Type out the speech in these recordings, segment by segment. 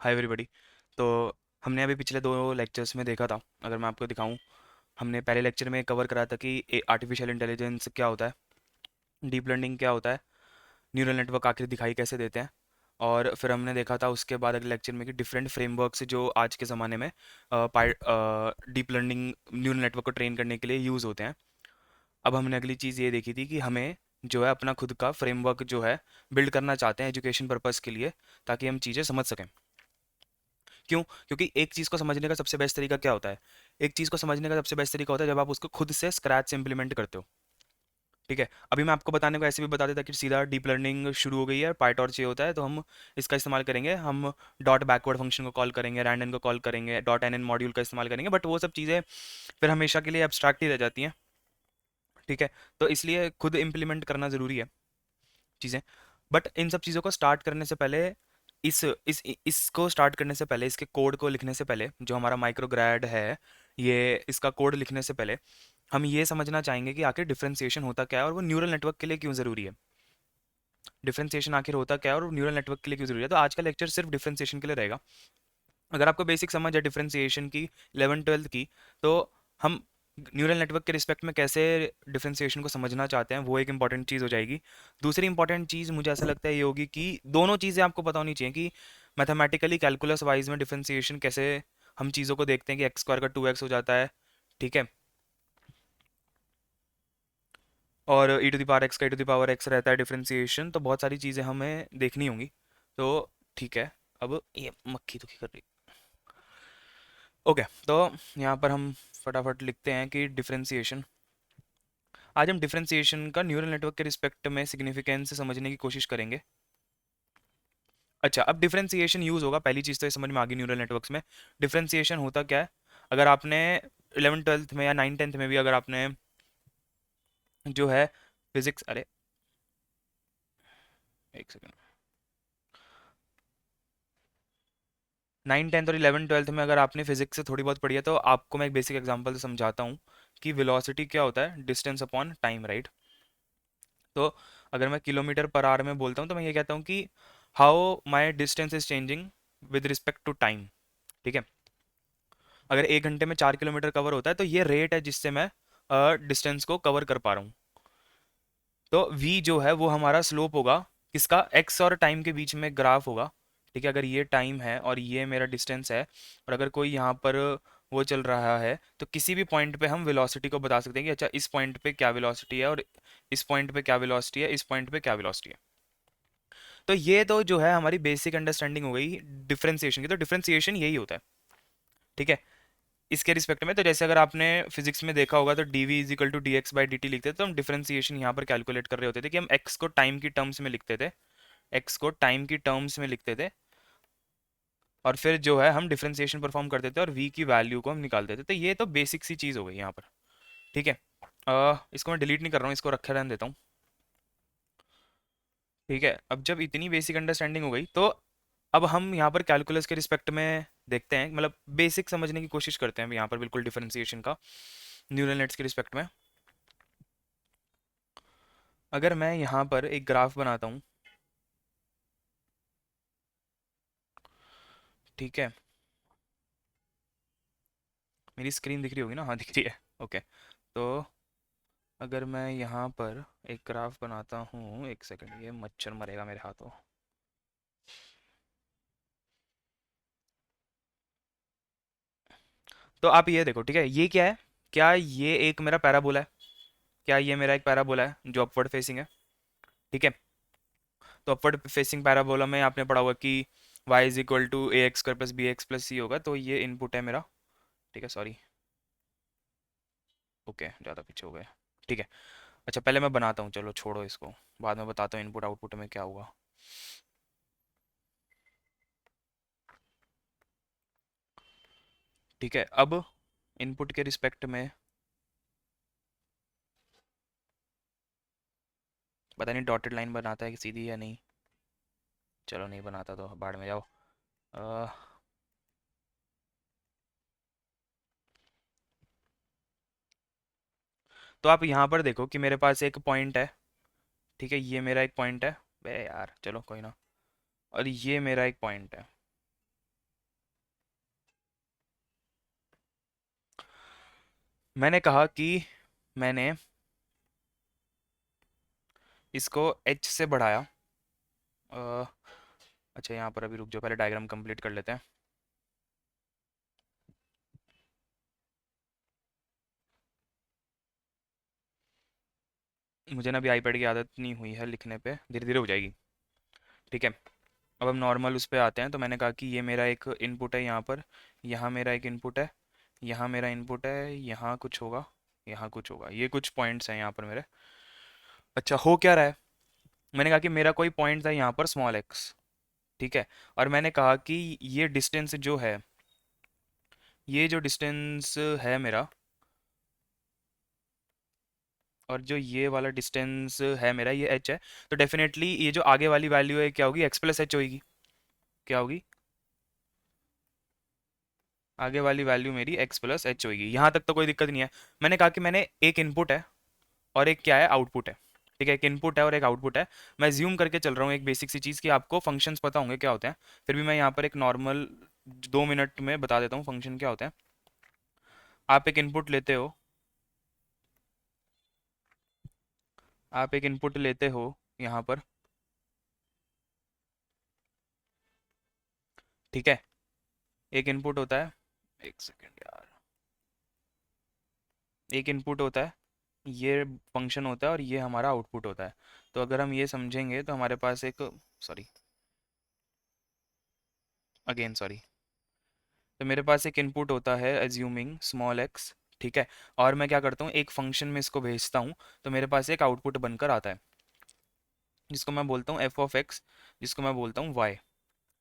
Hi everybody. तो हमने अभी पिछले दो लेक्चर्स में देखा था, अगर मैं आपको दिखाऊं, हमने पहले लेक्चर में कवर करा था कि आर्टिफिशियल इंटेलिजेंस क्या होता है, डीप लर्निंग क्या होता है, न्यूरल नेटवर्क आखिर दिखाई कैसे देते हैं। और फिर हमने देखा था उसके बाद अगले लेक्चर में कि डिफरेंट फ्रेमवर्क्स जो आज के ज़माने में डीप लर्निंग न्यूरल नेटवर्क को ट्रेन करने के लिए यूज़ होते हैं। अब हमने अगली चीज़ ये देखी थी कि हमें जो है अपना खुद का फ्रेमवर्क जो है बिल्ड करना चाहते हैं एजुकेशन पर्पज़ के लिए, ताकि हम चीज़ें समझ सकें। क्यों? क्योंकि एक चीज़ को समझने का सबसे बेस्ट तरीका क्या होता है? एक चीज़ को समझने का सबसे बेस्ट तरीका होता है जब आप उसको खुद से स्क्रैच से इम्प्लीमेंट करते हो। ठीक है? अभी मैं आपको बताने को ऐसे भी बता देता कि सीधा डीप लर्निंग शुरू हो गई है, पाइटॉर्च ये होता है, तो हम इसका इस्तेमाल करेंगे। हम डॉट बैकवर्ड फंक्शन को कॉल करेंगे, रैंडन को कॉल करेंगे, डॉट एन एन मॉड्यूल का इस्तेमाल करेंगे, बट वो सब चीज़ें फिर हमेशा के लिए एब्स्ट्रैक्ट ही रह जाती हैं। ठीक है? तो इसलिए खुद इम्प्लीमेंट करना ज़रूरी है चीज़ें। बट इन सब चीज़ों को स्टार्ट करने से पहले, इसको स्टार्ट करने से पहले, इसके कोड को लिखने से पहले, जो हमारा माइक्रोग्राड है, ये इसका कोड लिखने से पहले हम ये समझना चाहेंगे कि आखिर डिफरेंशिएशन होता क्या है और वो न्यूरल नेटवर्क के लिए क्यों ज़रूरी है। डिफरेंशिएशन आखिर होता क्या है और न्यूरल नेटवर्क के लिए क्यों ज़रूरी है। तो आज का लेक्चर सिर्फ डिफरेंशिएशन के लिए रहेगा। अगर आपको बेसिक समझ है डिफरेंशिएशन की, 11th-12th की, तो हम न्यूरल नेटवर्क के रिस्पेक्ट में कैसे डिफरेंशिएशन को समझना चाहते हैं वो एक इंपॉर्टेंट चीज़ हो जाएगी। दूसरी इंपॉर्टेंट चीज़ मुझे ऐसा लगता है ये होगी कि दोनों चीज़ें आपको पता होनी चाहिए कि मैथमेटिकली कैलकुलस वाइज में डिफरेंशिएशन कैसे हम चीज़ों को देखते हैं कि एक्स स्क्वायर का 2x हो जाता है। ठीक है? और ई टू द पावर एक्स का ई टू द पावर एक्स रहता है डिफरेंशिएशन, तो बहुत सारी चीज़ें हमें देखनी होंगी। तो ठीक है, अब ये मक्खी तो क्या कर रही। ओके, तो यहाँ पर हम फटाफट लिखते हैं कि डिफरेंशिएशन। आज हम डिफरेंशिएशन का न्यूरल नेटवर्क के रिस्पेक्ट में सिग्निफिकेंस समझने की कोशिश करेंगे। अच्छा, अब डिफरेंशिएशन यूज़ होगा, पहली चीज़ तो ये समझ में आ गई न्यूरल नेटवर्क्स में डिफरेंशिएशन होता क्या है। अगर आपने 11th-12th में या 9th-10th में भी अगर आपने जो है फिजिक्स, अरे एक सेकंड, 9th-10th और 11th-12th में अगर आपने फिजिक्स से थोड़ी बहुत पढ़ी है, तो आपको मैं एक बेसिक एग्जांपल से समझाता हूँ कि वेलोसिटी क्या होता है, डिस्टेंस अपॉन टाइम, राइट। तो अगर मैं किलोमीटर पर आवर में बोलता हूँ तो मैं ये कहता हूँ कि how my distance is changing with respect to time. ठीक है? अगर 1 घंटे में 4 किलोमीटर कवर होता है तो ये रेट है जिससे मैं डिस्टेंस को कवर कर पा रहा हूँ। तो v जो है वो हमारा स्लोप होगा, किसका, x और टाइम के बीच में ग्राफ होगा। ठीक है? अगर ये टाइम है और ये मेरा डिस्टेंस है, और अगर कोई यहाँ पर वो चल रहा है, तो किसी भी पॉइंट पे हम वेलोसिटी को बता सकते हैं कि अच्छा इस पॉइंट पे क्या वेलोसिटी है, और इस पॉइंट पे क्या वेलोसिटी है, इस पॉइंट पे क्या वेलोसिटी है। तो ये तो जो है हमारी बेसिक अंडरस्टैंडिंग हो गई डिफरेंशिएशन की। तो डिफरेंशिएशन यही होता है। ठीक है? इसके रिस्पेक्ट में, तो जैसे अगर आपने फिजिक्स में देखा होगा तो dv is equal to d x by d t लिखते थे, तो हम डिफरेंशिएशन यहाँ पर कैलकुलेट कर रहे होते थे कि हम x को टाइम की टर्म्स में लिखते थे, x को टाइम की टर्म्स में लिखते थे, और फिर जो है हम डिफरेंशिएशन परफॉर्म करते थे और v की वैल्यू को हम निकालते थे। तो ये तो बेसिक सी चीज़ हो गई यहाँ पर। ठीक है? इसको मैं डिलीट नहीं कर रहा हूँ, इसको रखे रहने देता हूँ। ठीक है? अब जब इतनी बेसिक अंडरस्टैंडिंग हो गई, तो अब हम यहाँ पर कैलकुलस के रिस्पेक्ट में देखते हैं, मतलब बेसिक समझने की कोशिश करते हैं यहाँ पर बिल्कुल डिफरेंशिएशन का न्यूरल नेट्स के रिस्पेक्ट में। अगर मैं यहाँ पर एक ग्राफ बनाता हूँ, ठीक है, मेरी स्क्रीन दिख रही होगी ना, हाँ दिख रही है, ओके। तो अगर मैं यहाँ पर एक ग्राफ बनाता हूँ, एक सेकंड, ये मच्छर मरेगा मेरे हाथों। तो आप ये देखो, ठीक है, ये क्या है, क्या ये एक मेरा पैराबोला है, क्या ये मेरा एक पैराबोला है जो अपवर्ड फेसिंग है। ठीक है? तो अपवर्ड फेसिंग पैराबोला में आपने पढ़ा होगा कि y is equal to a x square plus b x plus c होगा, तो ये इनपुट है मेरा। ठीक है, सॉरी, ओके, ज़्यादा पीछे हो गए। ठीक है, अच्छा पहले मैं बनाता हूँ, चलो छोड़ो इसको, बाद में बताता हूँ इनपुट आउटपुट में क्या हुआ। ठीक है, अब इनपुट के रिस्पेक्ट में, पता नहीं डॉटेड लाइन बनाता है कि सीधी या नहीं, चलो नहीं बनाता तो बाढ़ में जाओ। अ, तो आप यहाँ पर देखो कि मेरे पास एक पॉइंट है। ठीक है, ये मेरा एक पॉइंट है, बे यार चलो कोई ना, और ये मेरा एक पॉइंट है। मैंने कहा कि मैंने इसको h से बढ़ाया। अ, अच्छा यहाँ पर अभी रुक जाओ, पहले डायग्राम कंप्लीट कर लेते हैं। मुझे ना अभी आईपैड की आदत नहीं हुई है लिखने पे, धीरे धीरे हो जाएगी। ठीक है, अब हम नॉर्मल उस पे आते हैं। तो मैंने कहा कि ये मेरा एक इनपुट है यहाँ पर, यहाँ मेरा एक इनपुट है, यहाँ मेरा इनपुट है, यहाँ कुछ होगा, यहाँ कुछ होगा, ये कुछ पॉइंट्स हैं यहाँ पर मेरे। अच्छा, हो क्या रहा है? मैंने कहा कि मेरा कोई पॉइंट था यहाँ पर स्मॉल एक्स। ठीक है, और मैंने कहा कि ये डिस्टेंस जो है, ये जो डिस्टेंस है मेरा, और जो ये वाला डिस्टेंस है मेरा, ये एच है। तो डेफिनेटली ये जो आगे वाली वैल्यू है क्या होगी? एक्स प्लस एच होगी। क्या होगी? आगे वाली वैल्यू मेरी एक्स प्लस एच होगी। यहाँ तक तो कोई दिक्कत नहीं है। मैंने कहा कि मैंने एक इनपुट है और एक क्या है, आउटपुट है। ठीक है, एक इनपुट है और एक आउटपुट है। मैं ज्यूम करके चल रहा हूँ एक बेसिक सी चीज़, कि आपको फंक्शंस पता होंगे क्या होते हैं। फिर भी मैं यहाँ पर एक नॉर्मल 2 मिनट में बता देता हूँ फंक्शन क्या होते हैं। आप एक इनपुट लेते हो, आप एक इनपुट लेते हो यहाँ पर। ठीक है, एक इनपुट होता है, एक सेकेंड यार, एक इनपुट होता है, ये फंक्शन होता है, और ये हमारा आउटपुट होता है। तो अगर हम ये समझेंगे तो हमारे पास एक, सॉरी, अगेन सॉरी, तो मेरे पास एक इनपुट होता है एज्यूमिंग स्मॉल एक्स। ठीक है, और मैं क्या करता हूँ, एक फंक्शन में इसको भेजता हूँ, तो मेरे पास एक आउटपुट बनकर आता है, जिसको मैं बोलता हूँ एफ ऑफ एक्स, जिसको मैं बोलता हूँ वाई।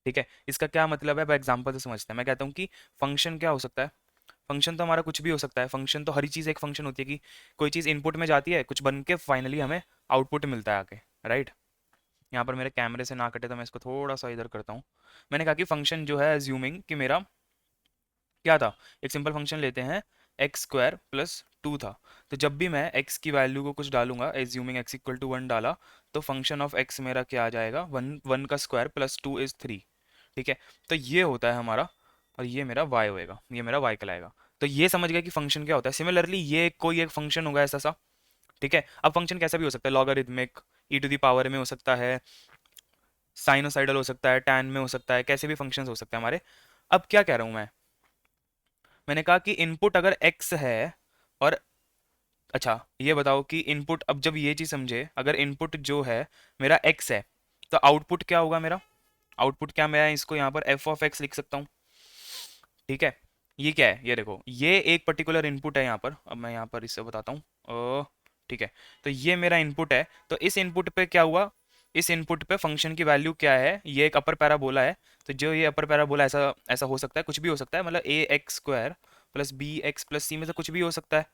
ठीक है, इसका क्या मतलब है, अब एग्जाम्पल से समझते हैं। मैं कहता हूँ कि फंक्शन क्या हो सकता है? फंक्शन तो हमारा कुछ भी हो सकता है। फंक्शन तो हर चीज़ एक फंक्शन होती है, कि कोई चीज़ इनपुट में जाती है, कुछ बन के फाइनली हमें आउटपुट मिलता है आके, राइट। यहाँ पर मेरे कैमरे से ना कटे तो मैं इसको थोड़ा सा इधर करता हूँ। मैंने कहा कि फंक्शन जो है, एज्यूमिंग कि मेरा क्या था, एक सिंपल फंक्शन लेते हैं, एक्स स्क्वायर प्लस टू था। तो जब भी मैं एक्स की वैल्यू को कुछ डालूंगा, assuming x equal to one डाला, तो फंक्शन ऑफ एक्स मेरा क्या आ जाएगा, वन, वन का square plus two is three. ठीक है, तो ये होता है हमारा, और ये मेरा वाई होएगा, ये मेरा वाई कहलाएगा। तो ये समझ गया कि फंक्शन क्या होता है। सिमिलरली ये कोई एक फंक्शन होगा ऐसा सा। ठीक है, अब फंक्शन कैसा भी हो सकता है, logarithmic, e to the power में हो सकता है, साइनोसाइडल हो सकता है, टैन में हो सकता है, कैसे भी फंक्शंस हो सकते हैं हमारे। अब क्या कह रहा हूँ मैं? मैंने कहा कि इनपुट अगर x है, और अच्छा ये बताओ कि इनपुट, अब जब ये चीज़ समझे, अगर इनपुट जो है मेरा x है, तो आउटपुट क्या होगा मेरा? आउटपुट क्या, मैं इसको यहाँ पर एफ ऑफ एक्स लिख सकता हूँ। ठीक है, ये क्या है, ये देखो, ये एक पर्टिकुलर इनपुट है यहाँ पर। अब मैं यहाँ पर इससे बताता हूँ। ठीक है, तो ये मेरा इनपुट है। तो इस इनपुट पे क्या हुआ, इस इनपुट पे फंक्शन की वैल्यू क्या है, ये एक अपर पैराबोला है। तो जो ये अपर पैराबोला, ऐसा ऐसा हो सकता है, कुछ भी हो सकता है, मतलब a x square plus b x plus c में से कुछ भी हो सकता है।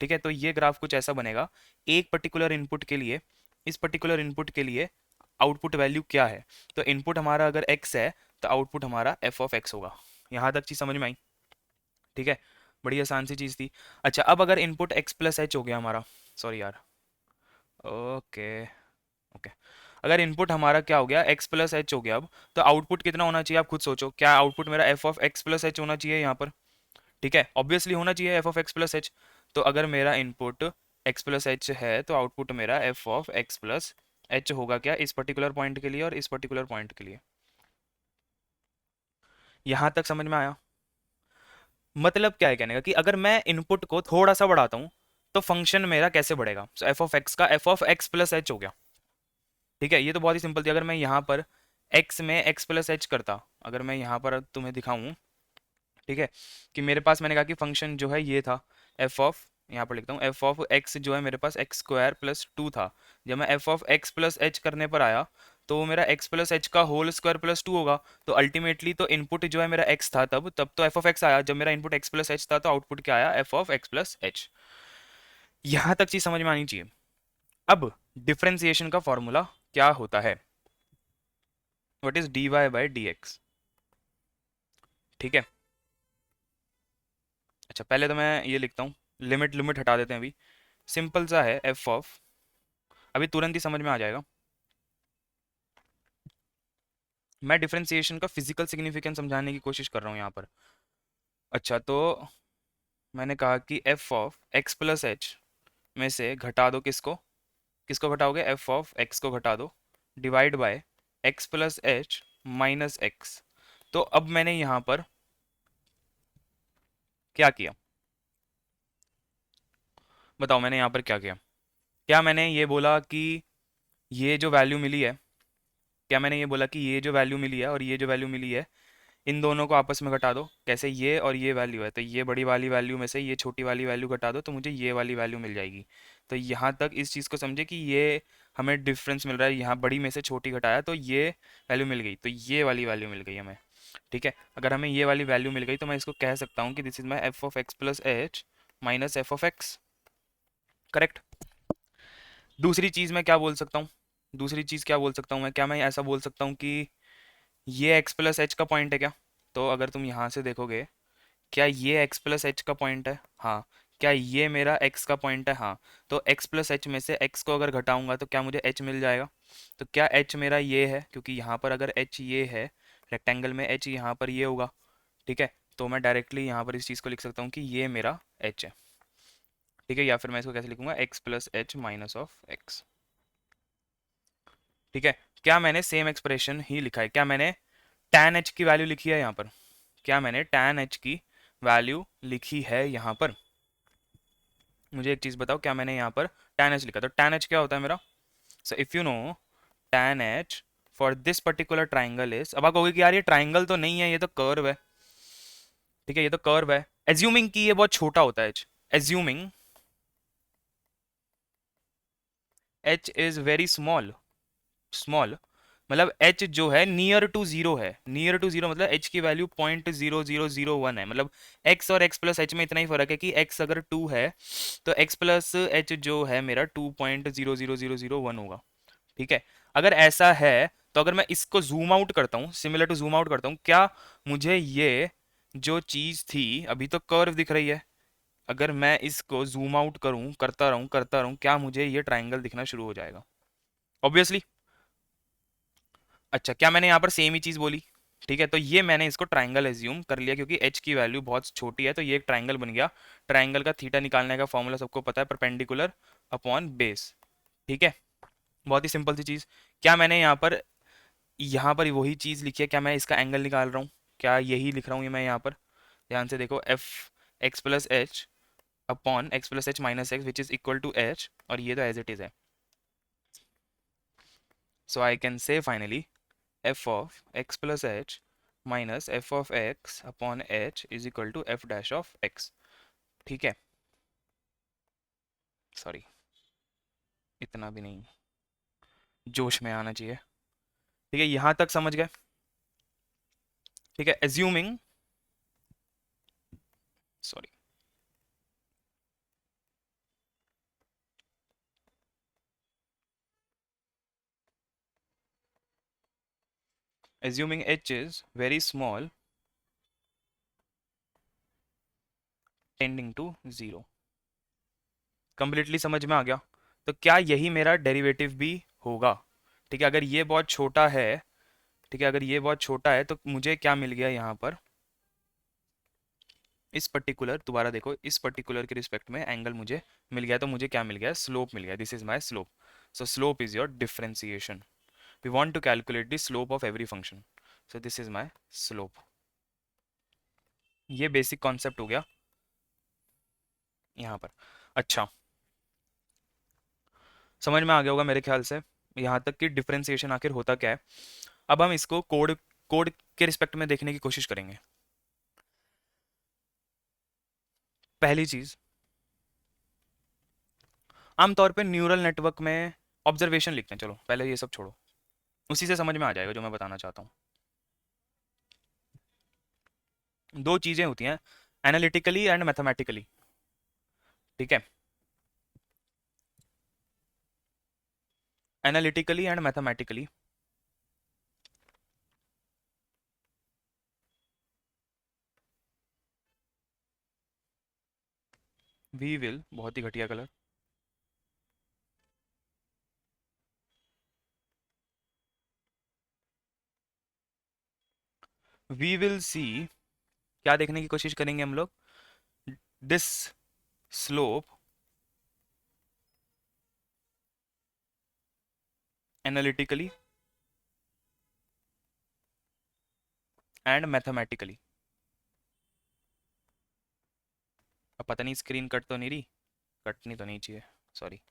ठीक है, तो ये ग्राफ कुछ ऐसा बनेगा, एक पर्टिकुलर इनपुट के लिए, इस पर्टिकुलर इनपुट के लिए आउटपुट वैल्यू क्या है। तो इनपुट हमारा अगर एक्स है, तो आउटपुट हमारा एफ ऑफ एक्स होगा। यहाँ तक चीज़ समझ में आई? ठीक है, बड़ी आसान सी चीज़ थी। अच्छा, अब अगर इनपुट एक्स प्लस एच हो गया हमारा, सॉरी यार, ओके, ओके, अगर इनपुट हमारा क्या हो गया, एक्स प्लस एच हो गया, अब तो आउटपुट कितना होना चाहिए, आप खुद सोचो, क्या आउटपुट मेरा F of x plus H होना चाहिए यहाँ पर? ठीक है, ऑब्वियसली होना चाहिए F of x plus h. तो अगर मेरा इनपुट एक्स प्लस एच है, तो आउटपुट मेरा F of x plus H होगा क्या, इस पर्टिकुलर पॉइंट के लिए और इस पर्टिकुलर पॉइंट के लिए। यहाँ तक समझ में आया? मतलब क्या है कहने का, कि अगर मैं इनपुट को थोड़ा सा बढ़ाता हूँ, तो फंक्शन मेरा कैसे बढ़ेगा। सो एफ ऑफ एक्स का F of x plus H हो गया। ठीक है, ये तो बहुत ही सिंपल थी। अगर मैं यहाँ पर एक्स में एक्स प्लस एच करता, अगर मैं यहाँ पर तुम्हें दिखाऊं, ठीक है, कि मेरे पास, मैंने कहा कि फंक्शन जो है ये था, एफ ऑफ, यहाँ पर लिखता हूँ, एफ ऑफ एक्स जो है मेरे पास एक्स स्क्वायर प्लस टू था। जब मैं F of x plus H करने पर आया, तो वो मेरा एक्स प्लस एच का होल स्क्वायर प्लस टू होगा। तो अल्टीमेटली तो इनपुट जो है मेरा एक्स था, तब तब तो एफ ऑफ एक्स आया। जब मेरा इनपुट एक्स प्लस एच था, तो आउटपुट क्या आया, f of x plus H. यहाँ तक चीज समझ में आनी चाहिए। अब डिफरेंशिएशन का फॉर्मूला क्या होता है, what is d y by d x. ठीक है, अच्छा पहले तो मैं ये लिखता हूँ, लिमिट लिमिट हटा देते हैं अभी। सिंपल सा है, एफ ऑफ, अभी तुरंत ही समझ में आ जाएगा। मैं डिफरेंशिएशन का फिजिकल सिग्निफिकेंस समझाने की कोशिश कर रहा हूँ यहाँ पर। अच्छा तो मैंने कहा कि F of x plus H में से घटा दो किसको, किसको घटाओगे, एफ ऑफ एक्स को घटा दो, divide by x plus h minus x. तो अब मैंने यहाँ पर क्या किया, बताओ मैंने यहाँ पर क्या किया। क्या मैंने ये बोला कि ये जो वैल्यू मिली है, क्या मैंने ये बोला कि ये जो वैल्यू मिली है और ये जो वैल्यू मिली है, इन दोनों को आपस में घटा दो, कैसे, ये और ये वैल्यू है तो ये बड़ी वाली वैल्यू में से ये छोटी वाली वैल्यू घटा दो तो मुझे ये वाली वैल्यू मिल जाएगी। तो यहाँ तक इस चीज़ को समझे कि ये हमें डिफरेंस मिल रहा है, यहाँ बड़ी में से छोटी घटाया तो ये वैल्यू मिल गई, तो ये वाली वैल्यू मिल गई हमें। ठीक है, अगर हमें ये वाली वैल्यू मिल गई तो मैं इसको कह सकता हूँ कि this is my F of x plus h minus f of x. Correct. दूसरी चीज़ मैं क्या बोल सकता हूँ, दूसरी चीज़ क्या बोल सकता हूँ मैं, क्या मैं ऐसा बोल सकता हूँ कि ये एक्स प्लस एच का पॉइंट है क्या। तो अगर तुम यहाँ से देखोगे, क्या ये x प्लस एच का पॉइंट है, हाँ। क्या ये मेरा x का पॉइंट है, हाँ। तो x प्लस एच में से x को अगर घटाऊंगा तो क्या मुझे h मिल जाएगा। तो क्या h मेरा ये है, क्योंकि यहाँ पर अगर h ये है रेक्टेंगल में, h यहाँ पर ये होगा। ठीक है, तो मैं डायरेक्टली यहाँ पर इस चीज़ को लिख सकता हूँ कि ये मेरा h है। ठीक है, या फिर मैं इसको कैसे लिखूंगा, x plus h minus of x. ठीक है, क्या मैंने सेम एक्सप्रेशन ही लिखा है, क्या मैंने tan h की वैल्यू लिखी है यहाँ पर, क्या मैंने tan h की वैल्यू लिखी है यहाँ पर। मुझे एक चीज बताओ, क्या मैंने यहाँ पर tan h लिखा, तो tan h क्या होता है मेरा। So if you know tan h for this particular triangle is, अब आप कहोगे कि यार ये ट्राइंगल तो नहीं है, ये तो कर्व है। ठीक है, ये तो कर्व है, एज्यूमिंग कि ये बहुत छोटा होता है h, assuming h is very small, small मतलब h जो है नियर टू जीरो है, नियर टू जीरो मतलब h की वैल्यू 0.0001 है, मतलब x और x प्लस h में इतना ही फर्क है कि x अगर 2 है तो x प्लस h जो है मेरा 2.00001 होगा। ठीक है, अगर ऐसा है तो अगर मैं इसको जूम आउट करता हूँ, सिमिलर टू जूम आउट करता हूँ, क्या मुझे ये जो चीज थी अभी तो कर्व दिख रही है, अगर मैं इसको जूम आउट करूँ, करता रहूँ, क्या मुझे ये ट्राइंगल दिखना शुरू हो जाएगा, ऑब्वियसली। अच्छा, क्या मैंने यहाँ पर सेम ही चीज बोली। ठीक है, तो ये मैंने इसको ट्राइंगल एज्यूम कर लिया क्योंकि h की वैल्यू बहुत छोटी है तो ये एक ट्राइंगल बन गया। ट्राइंगल का थीटा निकालने का फॉर्मूला सबको पता है, परपेंडिकुलर अपॉन बेस। ठीक है, बहुत ही सिंपल सी चीज। क्या मैंने यहाँ पर वही चीज लिखी है, क्या मैं इसका एंगल निकाल रहा हूँ, क्या यही लिख रहा हूँ ये मैं यहाँ पर, ध्यान से देखो, f x plus h upon x plus h minus x which is equal to h, और ये तो एज इट इज है। So I can say finally f of x plus h minus f of x upon h is equal to f dash of x। ठीक है, sorry, इतना भी नहीं, जोश में आना चाहिए। ठीक है, यहां तक समझ गए। ठीक है, assuming, sorry, assuming h is very small tending to zero. Completely समझ में आ गया। तो क्या यही मेरा डेरिवेटिव भी होगा। ठीक है, अगर ये बहुत छोटा है, ठीक है, अगर ये बहुत छोटा है तो मुझे क्या मिल गया यहाँ पर, इस पर्टिकुलर, दोबारा देखो, इस पर्टिकुलर के रिस्पेक्ट में एंगल मुझे मिल गया, तो मुझे क्या मिल गया, स्लोप मिल गया, this is my slope. So slope is your differentiation, we want to calculate the slope of every function, so this is my slope. ये बेसिक कॉन्सेप्ट हो गया यहाँ पर। अच्छा, समझ में आ गया होगा मेरे ख्याल से यहाँ तक कि डिफरेंशिएशन आखिर होता क्या है। अब हम इसको कोड कोड के रिस्पेक्ट में देखने की कोशिश करेंगे। पहली चीज, आमतौर पे न्यूरल नेटवर्क में ऑब्जर्वेशन लिखते हैं, चलो पहले ये सब छोड़ो, उसी से समझ में आ जाएगा जो मैं बताना चाहता हूँ। दो चीजें होती हैं, एनालिटिकली एंड मैथमेटिकली। ठीक है, analytically and mathematically we will, बहुत ही घटिया कलर, वी विल सी, क्या देखने की कोशिश करेंगे हम लोग, this slope analytically and mathematically. अब पता नहीं स्क्रीन कट तो नहीं रही, कटनी तो नहीं चाहिए, सॉरी।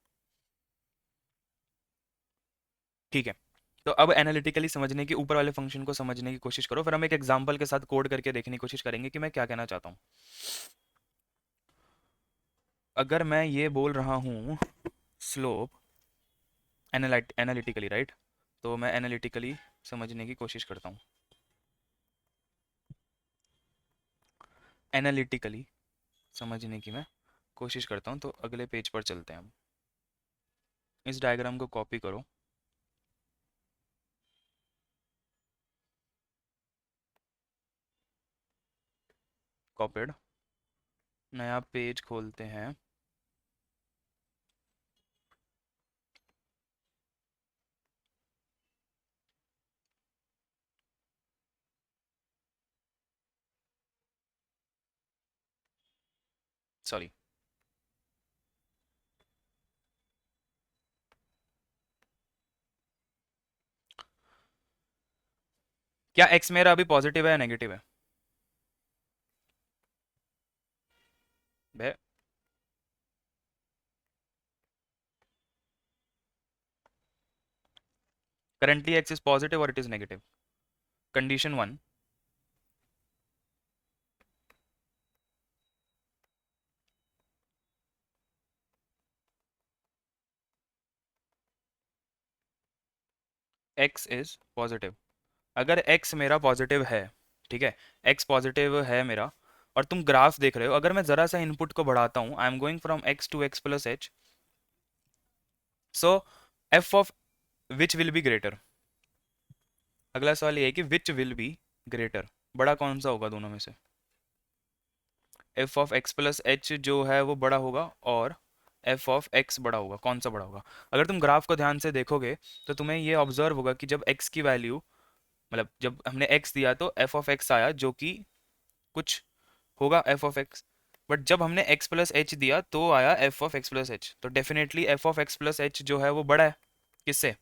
ठीक है, तो अब एनालिटिकली समझने की, ऊपर वाले फंक्शन को समझने की कोशिश करो, फिर हम एक एग्जांपल के साथ कोड करके देखने की कोशिश करेंगे कि मैं क्या कहना चाहता हूँ। अगर मैं ये बोल रहा हूँ स्लोप एनालिटिकली, राइट, तो मैं एनालिटिकली समझने की कोशिश करता हूँ। एनालिटिकली समझने की मैं कोशिश करता हूँ, तो अगले पेज पर चलते हैं हम। इस डायग्राम को कॉपी करो, कॉपीड, नया पेज खोलते हैं। सॉरी, क्या एक्स मेरा अभी पॉजिटिव है या नेगेटिव है? करंटली एक्स इज पॉजिटिव और it is negative. Condition one, x is positive. अगर एक्स मेरा पॉजिटिव है, ठीक है, एक्स पॉजिटिव है मेरा, और तुम ग्राफ देख रहे हो, अगर मैं जरा सा इनपुट को बढ़ाता हूँ, I am going from x to x plus h, so f of which will be greater. अगला सवाल ये है कि विच विल बी ग्रेटर, बड़ा कौन सा होगा दोनों में से? F of x plus h जो है वो बड़ा होगा, और एफ ऑफ एक्स बड़ा होगा, कौन सा बड़ा होगा? अगर तुम ग्राफ को ध्यान से देखोगे तो तुम्हें ये ऑब्जर्व होगा कि जब एक्स की वैल्यू, मतलब जब हमने एक्स दिया तो एफ ऑफ एक्स आया, जो कि कुछ होगा एफ ऑफ एक्स, बट जब हमने एक्स प्लस एच दिया तो आया f of x plus h, तो definitely f of x plus h जो है वो बड़ा है। किससे?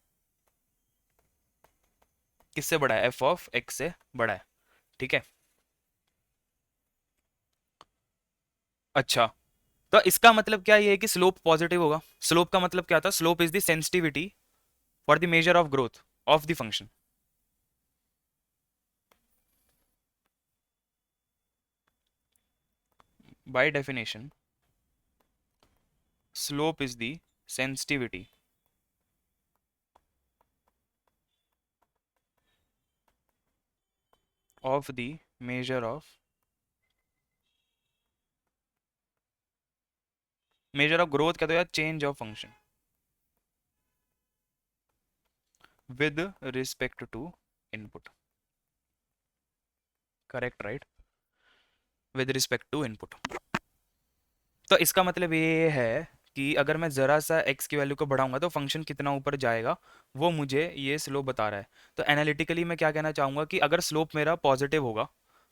किससे बड़ा है? एफ ऑफ एक्स से बड़ा है, ठीक है। अच्छा, तो इसका मतलब क्या ये है कि स्लोप पॉजिटिव होगा? स्लोप का मतलब क्या था? Slope is the sensitivity for the measure of growth of the function. By definition slope is the sensitivity of the measure of growth, क्या तो यार change of function with respect to input. Correct, right, with respect to input. तो इसका मतलब ये है कि अगर मैं ज़रा सा x की वैल्यू को बढ़ाऊंगा तो फंक्शन कितना ऊपर जाएगा, वो मुझे ये स्लोप बता रहा है। तो एनालिटिकली मैं क्या कहना चाहूँगा कि अगर स्लोप मेरा पॉजिटिव होगा,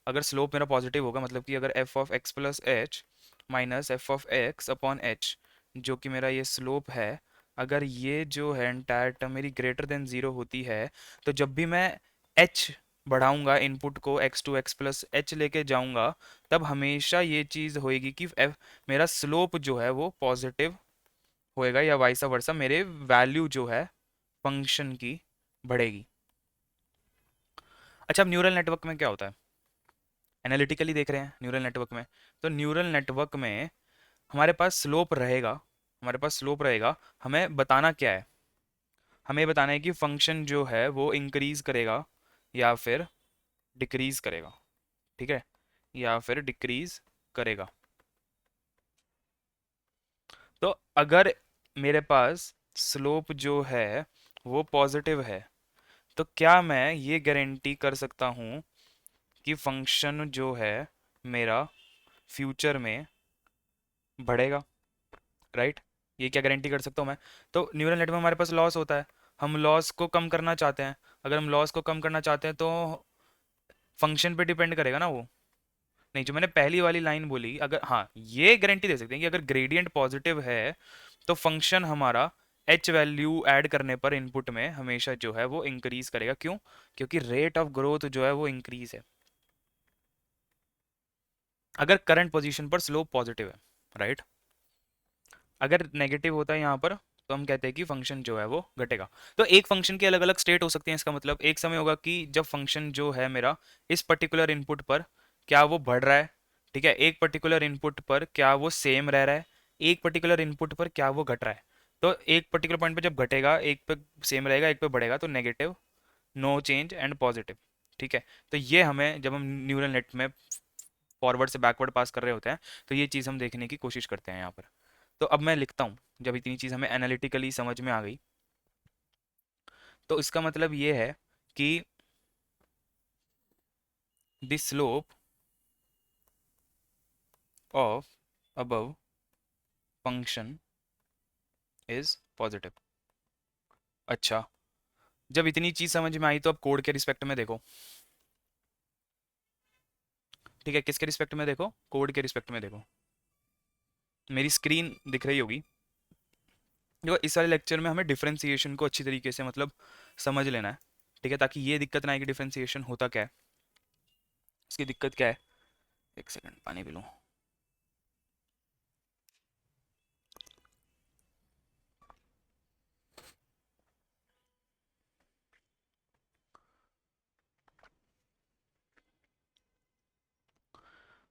अगर स्लोप मेरा पॉजिटिव होगा, मतलब कि अगर F of x plus h minus f of x upon H, जो कि मेरा ये स्लोप है, अगर ये जो है एंटायर टर्म मेरी ग्रेटर देन ज़ीरो होती है, तो जब भी मैं एच बढ़ाऊंगा, इनपुट को x to x plus h लेके जाऊंगा, तब हमेशा ये चीज़ होएगी कि मेरा स्लोप जो है वो पॉजिटिव होएगा, या वाइसा वर्सा मेरे वैल्यू जो है फंक्शन की बढ़ेगी। अच्छा, अब न्यूरल नेटवर्क में क्या होता है? एनालिटिकली देख रहे हैं न्यूरल नेटवर्क में, तो न्यूरल नेटवर्क में हमारे पास स्लोप रहेगा, हमारे पास स्लोप रहेगा। हमें बताना क्या है? हमें बताना है कि फंक्शन जो है वो इंक्रीज करेगा या फिर डिक्रीज करेगा, ठीक है, या फिर डिक्रीज करेगा। तो अगर मेरे पास स्लोप जो है वो पॉजिटिव है, तो क्या मैं ये गारंटी कर सकता हूँ कि फंक्शन जो है मेरा फ्यूचर में बढ़ेगा, राइट? ये क्या गारंटी कर सकता हूँ मैं? तो न्यूरल नेटवर्क में हमारे पास लॉस होता है, हम लॉस को कम करना चाहते हैं। अगर हम लॉस को कम करना चाहते हैं तो फंक्शन पे डिपेंड करेगा ना वो, नहीं, जो मैंने पहली वाली लाइन बोली, अगर हाँ ये गारंटी दे सकते हैं कि अगर ग्रेडियंट पॉजिटिव है तो फंक्शन हमारा एच वैल्यू ऐड करने पर इनपुट में हमेशा जो है वो इंक्रीज करेगा। क्यों? क्योंकि रेट ऑफ ग्रोथ जो है वो इंक्रीज है अगर करंट पोजीशन पर स्लोप पॉजिटिव है, राइट। अगर नेगेटिव होता है यहाँ पर तो हम कहते हैं कि फंक्शन जो है वो घटेगा। तो एक फंक्शन के अलग अलग स्टेट हो सकते हैं, इसका मतलब एक समय होगा कि जब फंक्शन जो है मेरा इस पर्टिकुलर इनपुट पर क्या वो बढ़ रहा है, ठीक है, एक पर्टिकुलर इनपुट पर क्या वो सेम रह रहा है, एक पर्टिकुलर इनपुट पर क्या वो घट रहा है। तो एक पर्टिकुलर पॉइंट पे जब घटेगा, एक पे सेम रहेगा, एक पे बढ़ेगा, तो negative, no change and positive. ठीक है। तो ये हमें जब हम न्यूरल नेट में फॉरवर्ड से बैकवर्ड पास कर रहे होते हैं तो ये चीज़ हम देखने की कोशिश करते हैं यहाँ पर। तो अब मैं लिखता हूँ, जब इतनी चीज़ हमें एनालिटिकली समझ में आ गई तो इसका मतलब ये है कि the slope of above function is positive. अच्छा, जब इतनी चीज़ समझ में आई तो अब कोड के रिस्पेक्ट में देखो। ठीक है, किसके रिस्पेक्ट में देखो? कोड के रिस्पेक्ट में देखो। मेरी स्क्रीन दिख रही होगी। देखो, इस वाले लेक्चर में हमें डिफरेंशिएशन को अच्छी तरीके से मतलब समझ लेना है, ठीक है, ताकि ये दिक्कत ना आए कि डिफरेंशिएशन होता क्या है, इसकी दिक्कत क्या है। एक सेकंड, पानी पी लूँ।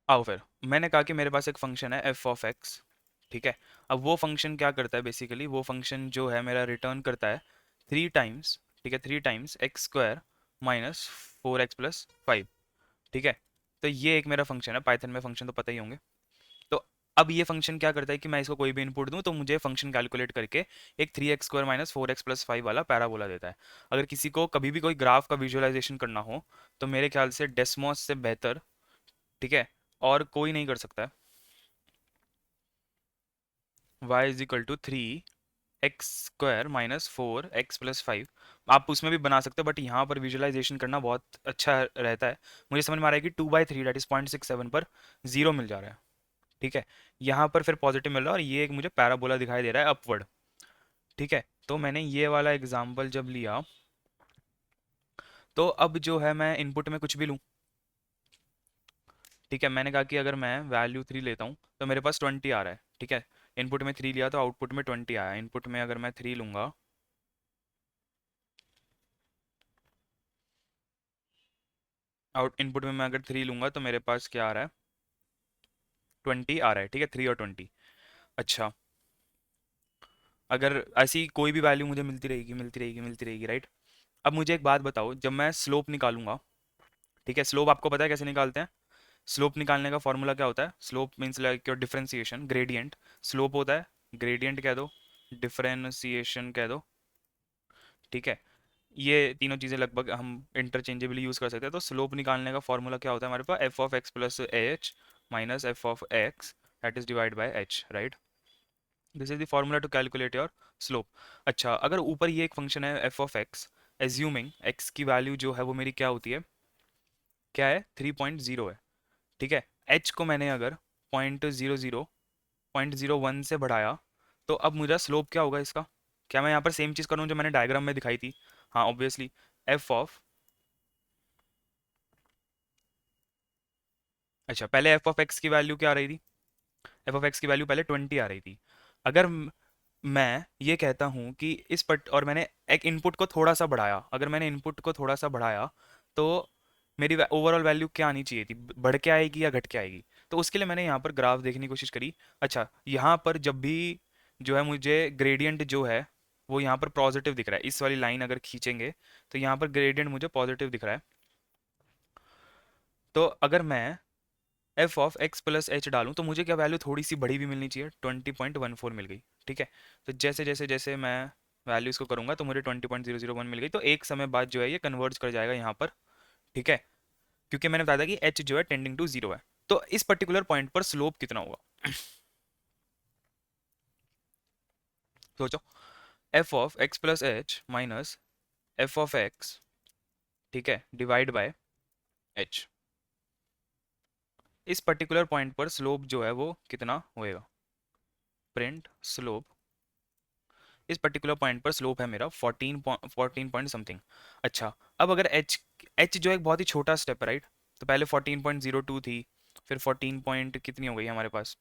आओ फिर, मैंने कहा कि मेरे पास एक फंक्शन है एफ ऑफ एक्स। ठीक है। अब वो फंक्शन क्या करता है, बेसिकली वो फंक्शन जो है मेरा रिटर्न करता है 3 टाइम्स, ठीक है, 3 times x square minus 4x+5। ठीक है। तो ये एक मेरा फंक्शन है, पाइथन में फंक्शन तो पता ही होंगे। तो अब ये फंक्शन क्या करता है कि मैं इसको कोई भी इनपुट दूं तो मुझे फंक्शन कैलकुलेट करके एक 3x² माइनस 4x+5 वाला पैराबोला देता है। अगर किसी को कभी भी कोई ग्राफ का विजुअलाइजेशन करना हो तो मेरे ख्याल से डेस्मोस से बेहतर, ठीक है, और कोई नहीं कर सकता है। y = 3x² - 4x+5। आप उसमें भी बना सकते हो बट यहाँ पर विजुअलाइजेशन करना बहुत अच्छा रहता है। मुझे समझ में आ रहा है कि 2/3 दैट इज 0.67 पर जीरो मिल जा रहा है। ठीक है। यहाँ पर फिर पॉजिटिव मिल रहा है और ये एक मुझे पैराबोला दिखाई दे रहा है अपवर्ड। ठीक है। तो मैंने ये वाला एग्जाम्पल जब लिया तो अब जो है मैं इनपुट में कुछ भी लूँ। ठीक है, मैंने कहा कि अगर मैं वैल्यू 3 लेता हूँ तो मेरे पास 20 आ रहा है। ठीक है। इनपुट में 3 लिया तो आउटपुट में 20 आया। इनपुट में अगर मैं 3 लूँगा, आउट इनपुट में मैं अगर 3 लूँगा तो मेरे पास क्या आ रहा है, 20 आ रहा है। ठीक है, 3 और 20। अच्छा, अगर ऐसी कोई भी वैल्यू मुझे मिलती रहेगी मिलती रहेगी मिलती रहेगी, राइट। अब मुझे एक बात बताओ, जब मैं स्लोप निकालूंगा, ठीक है, स्लोप आपको पता है कैसे निकालते हैं? स्लोप निकालने का फॉर्मूला क्या होता है? Slope means like your differentiation gradient. Slope होता है ग्रेडियंट कह दो, डिफरेंशिएशन कह दो। ठीक है। ये तीनों चीज़ें लगभग हम इंटरचेंजेबली यूज़ कर सकते हैं। तो स्लोप निकालने का फॉर्मूला क्या होता है हमारे पास? F of x plus h minus f of x that is divide by h, right. This is the formula to calculate your slope. अच्छा, अगर ऊपर ये एक फंक्शन है f of x, assuming x की वैल्यू जो है वो मेरी क्या होती है, क्या है, 3.0 है। ठीक है। एच को मैंने अगर 0.00 0.01 से बढ़ाया तो अब मुझे स्लोप क्या होगा इसका? क्या मैं यहाँ पर सेम चीज़ करूँ जो मैंने डायग्राम में दिखाई थी? हाँ, ऑब्वियसली। एफ ऑफ, अच्छा, पहले एफ ऑफ एक्स की वैल्यू क्या आ रही थी? एफ ऑफ एक्स की वैल्यू पहले 20 आ रही थी। अगर मैं ये कहता हूँ कि इस पट और मैंने एक इनपुट को थोड़ा सा बढ़ाया, अगर मैंने इनपुट को थोड़ा सा बढ़ाया तो मेरी ओवरऑल वैल्यू क्या आनी चाहिए थी? बढ़ के आएगी या घट के आएगी? तो उसके लिए मैंने यहाँ पर ग्राफ देखने की कोशिश करी। अच्छा, यहाँ पर जब भी जो है मुझे ग्रेडियंट जो है वो यहाँ पर पॉजिटिव दिख रहा है। इस वाली लाइन अगर खींचेंगे तो यहाँ पर ग्रेडियंट मुझे पॉजिटिव दिख रहा है। तो अगर मैं F of x plus H डालूं तो मुझे क्या वैल्यू थोड़ी सी बड़ी भी मिलनी चाहिए, 20.14 मिल गई। ठीक है। तो जैसे जैसे जैसे मैं वैल्यू इसको करूंगा तो मुझे 20.001 मिल गई। तो एक समय बाद जो है ये कन्वर्ज कर जाएगा यहाँ पर। ठीक है। क्योंकि मैंने बताया था कि एच जो है टेंडिंग टू जीरो है। तो इस पर्टिकुलर पॉइंट पर स्लोप कितना होगा? सोचो, F of x plus h minus f of x, ठीक है, डिवाइड बाय एच। इस पर्टिकुलर पॉइंट पर स्लोप जो है वो कितना होएगा, प्रिंट स्लोप, इस पर्टिकुलर पॉइंट पर स्लोप है मेरा 14 पॉइंट समथिंग। अच्छा, अब अगर एच, एच जो एक बहुत ही छोटा स्टेप है राइट, तो पहले 14.02 थी, फिर 14 पॉइंट कितनी हो गई हमारे पास,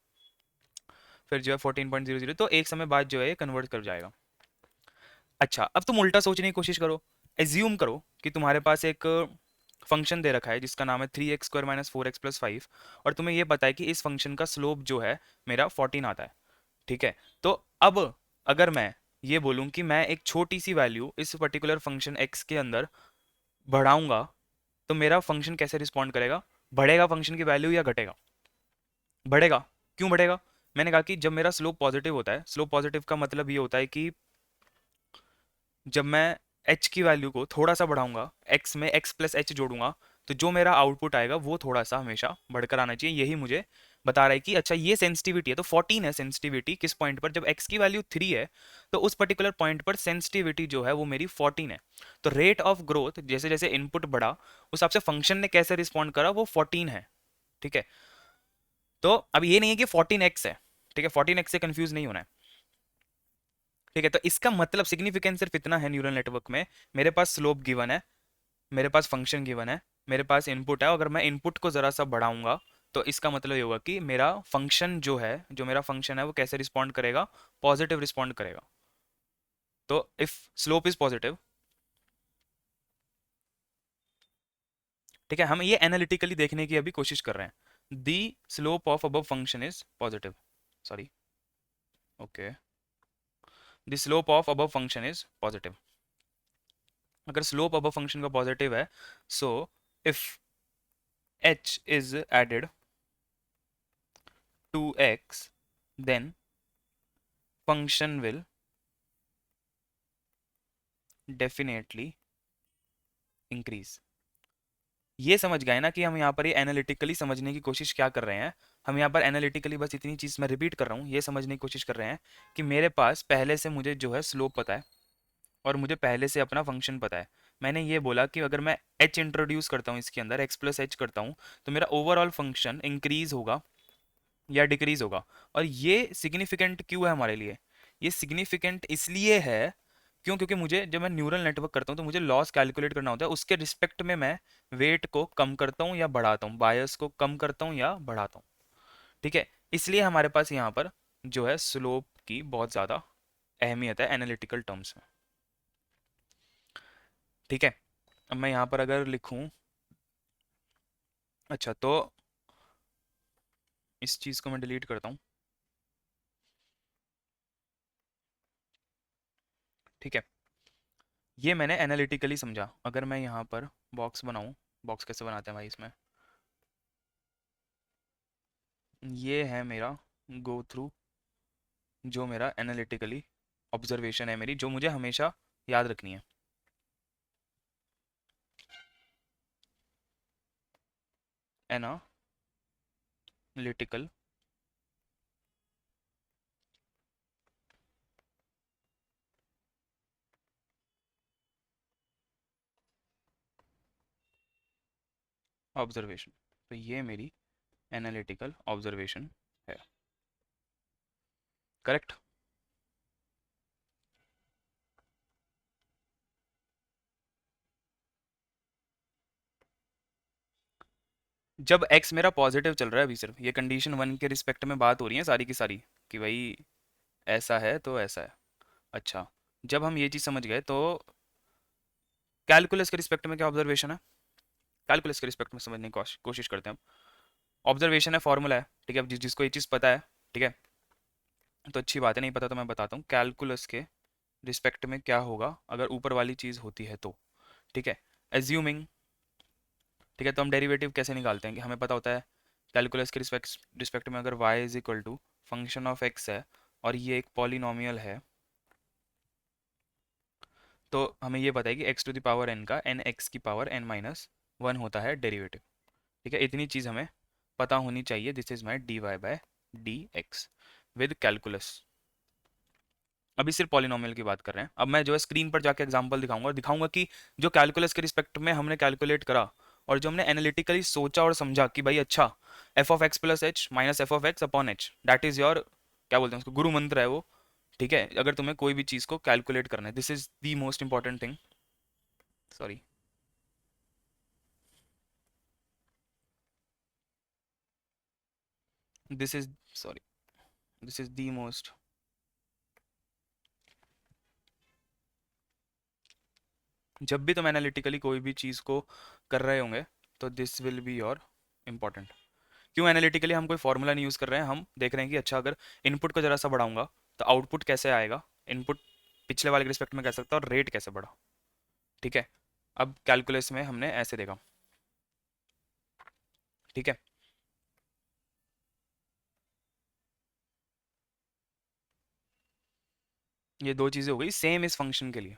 फिर जो है 14.00, तो एक समय बाद जो है ये कन्वर्ट कर जाएगा। अच्छा, अब तुम उल्टा सोचने की कोशिश करो, एज्यूम करो कि तुम्हारे पास एक फंक्शन दे रखा है जिसका नाम है 3x² माइनस 4x+5, और तुम्हें ये पता है कि इस फंक्शन का स्लोप जो है मेरा 14 आता है, ठीक है। तो अब अगर मैं ये बोलूं कि मैं एक छोटी सी वैल्यू इस पर्टिकुलर फंक्शन x के अंदर बढ़ाऊंगा, तो मेरा फंक्शन कैसे रिस्पॉन्ड करेगा, बढ़ेगा फंक्शन की वैल्यू या घटेगा, बढ़ेगा। क्यों बढ़ेगा, मैंने कहा कि जब मेरा स्लोप पॉजिटिव होता है, स्लोप पॉजिटिव का मतलब ये होता है कि जब मैं h की वैल्यू को थोड़ा सा बढ़ाऊंगा, x में x प्लस एच जोड़ूंगा, तो जो मेरा आउटपुट आएगा वो थोड़ा सा हमेशा बढ़कर आना चाहिए। यही मुझे बता रहा है कि अच्छा ये सेंसिटिविटी है, तो 14 है सेंसिटिविटी किस पॉइंट पर, जब x की वैल्यू 3 है, तो उस पर्टिकुलर पॉइंट पर सेंसिटिविटी जो है वो मेरी 14 है। तो रेट ऑफ ग्रोथ जैसे जैसे इनपुट बढ़ा, उस हिसाब से फंक्शन ने कैसे रिस्पॉन्ड करा, वो 14 है, ठीक है। तो अब ये नहीं है कि 14x है, ठीक है, 14x से कंफ्यूज नहीं होना है, ठीक है। तो इसका मतलब सिग्निफिकेंस सिर्फ इतना है न्यूरल नेटवर्क में, मेरे पास स्लोप गिवन है, मेरे पास फंक्शन गिवन है, मेरे पास इनपुट है, अगर मैं इनपुट को ज़रा सा बढ़ाऊंगा, तो इसका मतलब ये होगा कि मेरा फंक्शन जो है, जो मेरा फंक्शन है वो कैसे रिस्पॉन्ड करेगा, पॉजिटिव रिस्पॉन्ड करेगा। तो इफ स्लोप इज पॉजिटिव, ठीक है, हम ये एनालिटिकली देखने की अभी कोशिश कर रहे हैं, the slope of above function is positive, sorry, okay, the slope of above function is positive. अगर स्लोप अबव फंक्शन का पॉजिटिव है, so if h is added to x, then function will definitely increase। ये समझ गए ना कि हम यहाँ पर ये एनालिटिकली समझने की कोशिश क्या कर रहे हैं, हम यहाँ पर एनालिटिकली बस इतनी चीज़ मैं रिपीट कर रहा हूँ, ये समझने की कोशिश कर रहे हैं कि मेरे पास पहले से मुझे जो है स्लोप पता है, और मुझे पहले से अपना फंक्शन पता है। मैंने ये बोला कि अगर मैं h इंट्रोड्यूस करता हूँ इसके अंदर, x प्लस एच करता हूँ, तो मेरा ओवरऑल फंक्शन इंक्रीज होगा या डिक्रीज होगा। और ये सिग्निफिकेंट क्यों है हमारे लिए, ये सिग्निफिकेंट इसलिए है क्यों, क्योंकि मुझे जब मैं न्यूरल नेटवर्क करता हूँ तो मुझे लॉस कैलकुलेट करना होता है, उसके रिस्पेक्ट में मैं वेट को कम करता हूँ या बढ़ाता हूँ, बायस को कम करता हूँ या बढ़ाता हूँ, ठीक है। इसलिए हमारे पास यहाँ पर जो है स्लोप की बहुत ज़्यादा अहमियत है एनालिटिकल टर्म्स में, ठीक है। अब मैं यहाँ पर अगर लिखूँ, अच्छा तो इस चीज़ को मैं डिलीट करता हूँ, ठीक है। ये मैंने एनालिटिकली समझा। अगर मैं यहाँ पर बॉक्स बनाऊँ, बॉक्स कैसे बनाते हैं भाई इसमें, ये है मेरा गो थ्रू, जो मेरा एनालिटिकली ऑब्जर्वेशन है मेरी, जो मुझे हमेशा याद रखनी है, एनालिटिकल ऑब्जर्वेशन। तो ये मेरी एनालिटिकल ऑब्जर्वेशन है, करेक्ट। जब x मेरा पॉजिटिव चल रहा है, अभी सिर्फ ये कंडीशन वन के रिस्पेक्ट में बात हो रही है सारी की सारी, कि भाई ऐसा है तो ऐसा है। अच्छा, जब हम ये चीज़ समझ गए, तो कैलकुलस के रिस्पेक्ट में क्या ऑब्जर्वेशन है, कैलकुलस के रिस्पेक्ट में समझने की कोशिश करते हैं हम। ऑब्जर्वेशन है, फॉर्मूला है, ठीक है, जिसको ये चीज़ पता है, ठीक है, तो अच्छी बात है, नहीं पता तो मैं बताता हूँ कैलकुलस के रिस्पेक्ट में क्या होगा अगर ऊपर वाली चीज़ होती है तो, ठीक है। एज्यूमिंग, ठीक है, तो हम डेरिवेटिव कैसे निकालते हैं, कि हमें पता होता है कैलकुलस के रिस्पेक्ट में अगर y is equal to function of x है, और ये एक पॉलिनोमियल है, तो हमें ये पता है कि x to the power n का n x की पावर n माइनस वन होता है डेरिवेटिव, ठीक है। इतनी चीज़ हमें पता होनी चाहिए, this is my d y by d x with calculus. अभी सिर्फ पॉलिनोमियल की बात कर रहे हैं, अब मैं जो है स्क्रीन पर जाके एग्जांपल दिखाऊंगा और दिखाऊंगा कि जो कैलकुलस के रिस्पेक्ट में हमने कैलकुलेट करा, और जो हमने एनालिटिकली सोचा और समझा कि भाई अच्छा F of x plus h minus f of x upon H, that is your, क्या बोलते हैं उसको, गुरु मंत्र है वो। ठीक है, अगर तुम्हें कोई भी चीज़ को कैलकुलेट करना है, this is the most important thing. Sorry, this is, sorry, this is the most, जब भी तुम एनालिटिकली कोई भी चीज़ को कर रहे होंगे तो this will be your important. क्यों एनालिटिकली हम कोई फॉर्मूला नहीं यूज़ कर रहे हैं, हम देख रहे हैं कि अच्छा अगर इनपुट को जरा सा बढ़ाऊंगा तो आउटपुट कैसे आएगा, इनपुट पिछले वाले के रिस्पेक्ट में कैसे सकता है और रेट कैसे बढ़ा। ठीक है, अब कैलकुलस में हमने ऐसे देखा। ठीक है, ये दो चीज़ें हो गई सेम इस फंक्शन के लिए।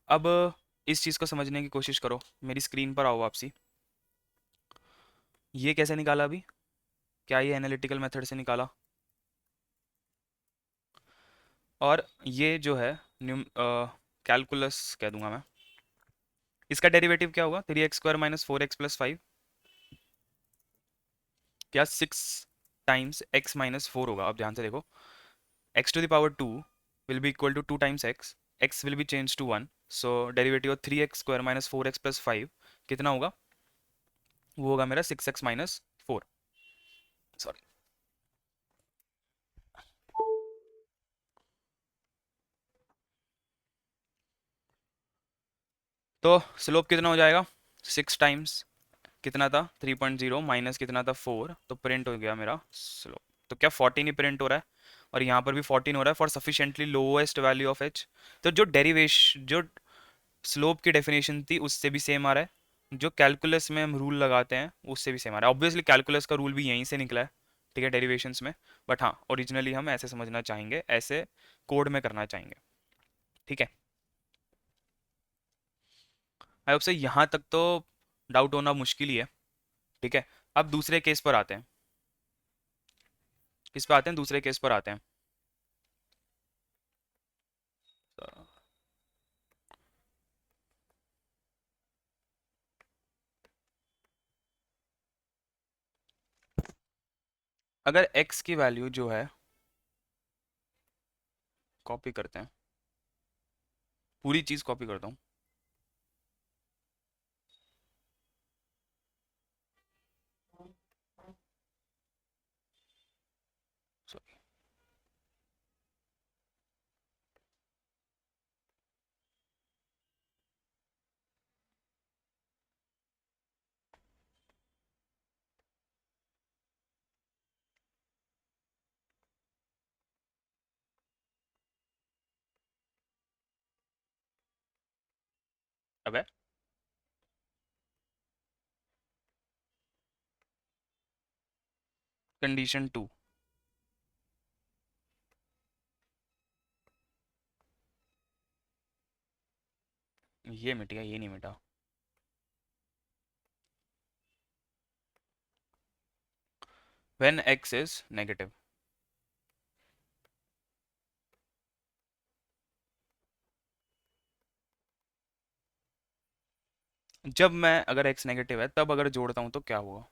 अब इस चीज़ को समझने की कोशिश करो, मेरी स्क्रीन पर आओ वापसी। ये कैसे निकाला अभी, क्या ये एनालिटिकल मेथड से निकाला? और ये जो है न्यूम कैलकुलस कह दूंगा मैं, इसका डेरिवेटिव क्या होगा, 3x² माइनस 4x+5, क्या 6 टाइम्स x - 4 होगा। अब ध्यान से देखो, x⁴ will be equal to 2 times x will be changed to 1, so derivative of 3x² minus 4x+5 कितना होगा, वो होगा मेरा 6x - 4। सॉरी, तो स्लोप कितना हो जाएगा, 6 टाइम्स कितना था 3.0 माइनस कितना था 4, तो प्रिंट हो गया मेरा स्लोप। तो क्या 14 ही प्रिंट हो रहा है, और यहाँ पर भी 14 हो रहा है for sufficiently lowest value of H. तो जो डेरिवेशन, जो स्लोप की डेफिनेशन थी उससे भी सेम आ रहा है, जो कैलकुलस में हम रूल लगाते हैं उससे भी सेम आ रहा है। ऑब्वियसली कैलकुलस का रूल भी यहीं से निकला है, ठीक है, डेरिवेशंस में। बट हाँ, ओरिजिनली हम ऐसे समझना चाहेंगे, ऐसे कोड में करना चाहेंगे। ठीक है, आई होप से यहाँ तक तो डाउट होना मुश्किल ही है। ठीक है, अब दूसरे केस पर आते हैं। किस पे आते हैं, दूसरे केस पर आते हैं। तो अगर x की वैल्यू जो है, कॉपी करते हैं, पूरी चीज़ कॉपी करता हूँ। सॉरी, अबे कंडीशन 2, ये मिट गया, ये नहीं मिटा। व्हेन x इज नेगेटिव, जब मैं, अगर x नेगेटिव है तब अगर जोड़ता हूँ तो क्या होगा।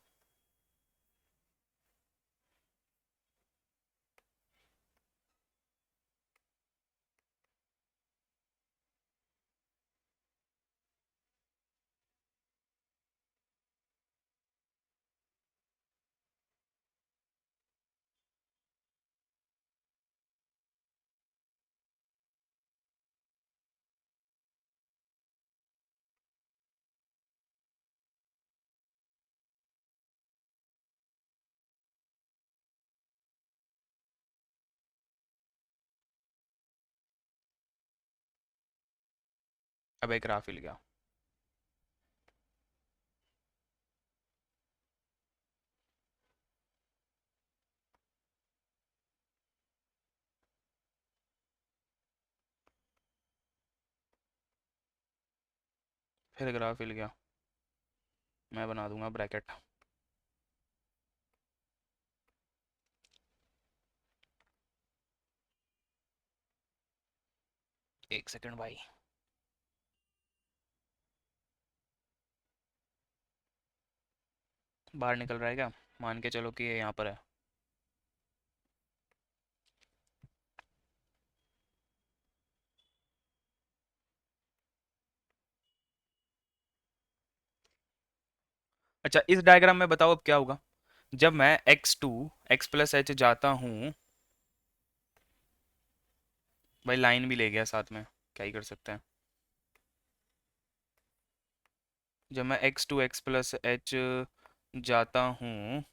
अब एक ग्राफ हिल गया। फिर ग्राफ हिल गया, मैं बना दूंगा ब्रैकेट। 1 सेकंड भाई। बाहर निकल रहा है क्या? मान के चलो कि ये यहाँ पर है। अच्छा, इस डायग्राम में बताओ अब क्या होगा। जब मैं x2 x+h जाता हूँ, भाई लाइन भी ले गया साथ में, क्या ही कर सकते हैं। जब मैं x2 x+h जाता हूँ,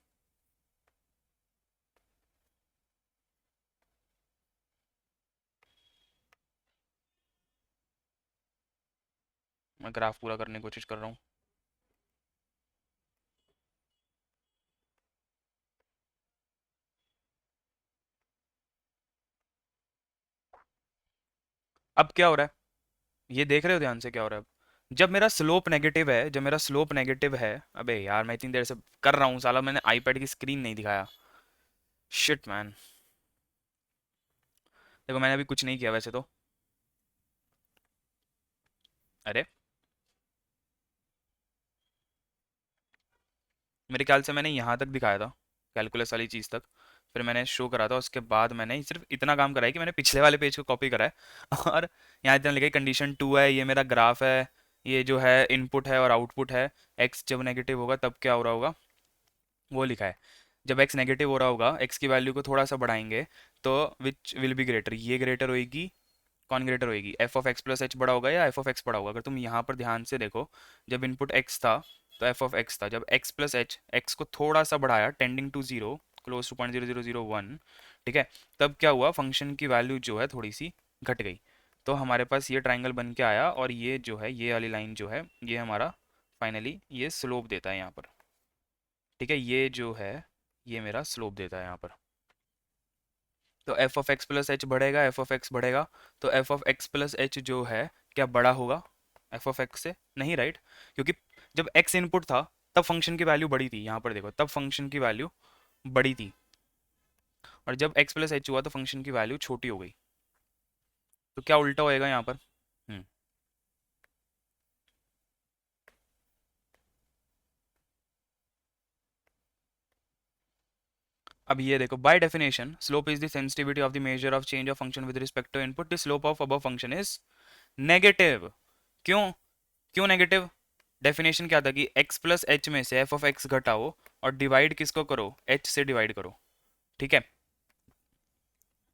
मैं ग्राफ पूरा करने की कोशिश कर रहा हूँ। अब क्या हो रहा है, ये देख रहे हो ध्यान से क्या हो रहा है अब। जब मेरा स्लोप नेगेटिव है, अबे यार मैं इतनी देर से कर रहा हूँ साला, मैंने आईपैड की स्क्रीन नहीं दिखाया। Shit man. देखो मैंने अभी कुछ नहीं किया वैसे तो। अरे, मेरे ख्याल से मैंने यहाँ तक दिखाया था, कैलकुलस वाली चीज़ तक। फिर मैंने शो करा था, उसके बाद मैंने सिर्फ इतना काम करा है कि मैंने पिछले वाले पेज को कॉपी करा है और यहाँ इतना लिखा है कंडीशन 2 है, ये मेरा ग्राफ है, ये जो है इनपुट है और आउटपुट है। एक्स जब नेगेटिव होगा तब क्या हो रहा होगा, वो लिखा है। जब एक्स नेगेटिव हो रहा होगा, एक्स की वैल्यू को थोड़ा सा बढ़ाएंगे तो विच विल बी ग्रेटर, ये ग्रेटर होएगी, कौन ग्रेटर होएगी, f(x+h) बड़ा होगा या f(x) बड़ा होगा। अगर तुम यहाँ पर ध्यान से देखो, जब इनपुट x था तो f(x) था, जब x+h x को थोड़ा सा बढ़ाया tending to zero, close to 0.0001, ठीक है, तब क्या हुआ, फंक्शन की वैल्यू जो है थोड़ी सी घट गई। तो हमारे पास ये ट्राइंगल बन के आया, और ये जो है, ये वाली लाइन जो है, ये हमारा फाइनली ये स्लोप देता है यहाँ पर। ठीक है, ये जो है, ये मेरा स्लोप देता है यहाँ पर। तो f(x+h) बढ़ेगा, f(x) बढ़ेगा, तो f(x+h) जो है, क्या बड़ा होगा f(x) से? नहीं, राइट। क्योंकि जब x इनपुट था तब फंक्शन की वैल्यू बड़ी थी, यहाँ पर देखो तब फंक्शन की वैल्यू बड़ी थी, और जब x+h हुआ तो फंक्शन की वैल्यू छोटी हो गई। तो क्या उल्टा होएगा यहाँ पर? हम्म अब ये देखो, by definition slope is the sensitivity of the measure of change of function with respect to input, the slope of above function is negative. क्यों? क्यों नेगेटिव? डेफिनेशन क्या था कि x+h में से f(x) घटाओ और डिवाइड किसको करो, h से डिवाइड करो। ठीक है,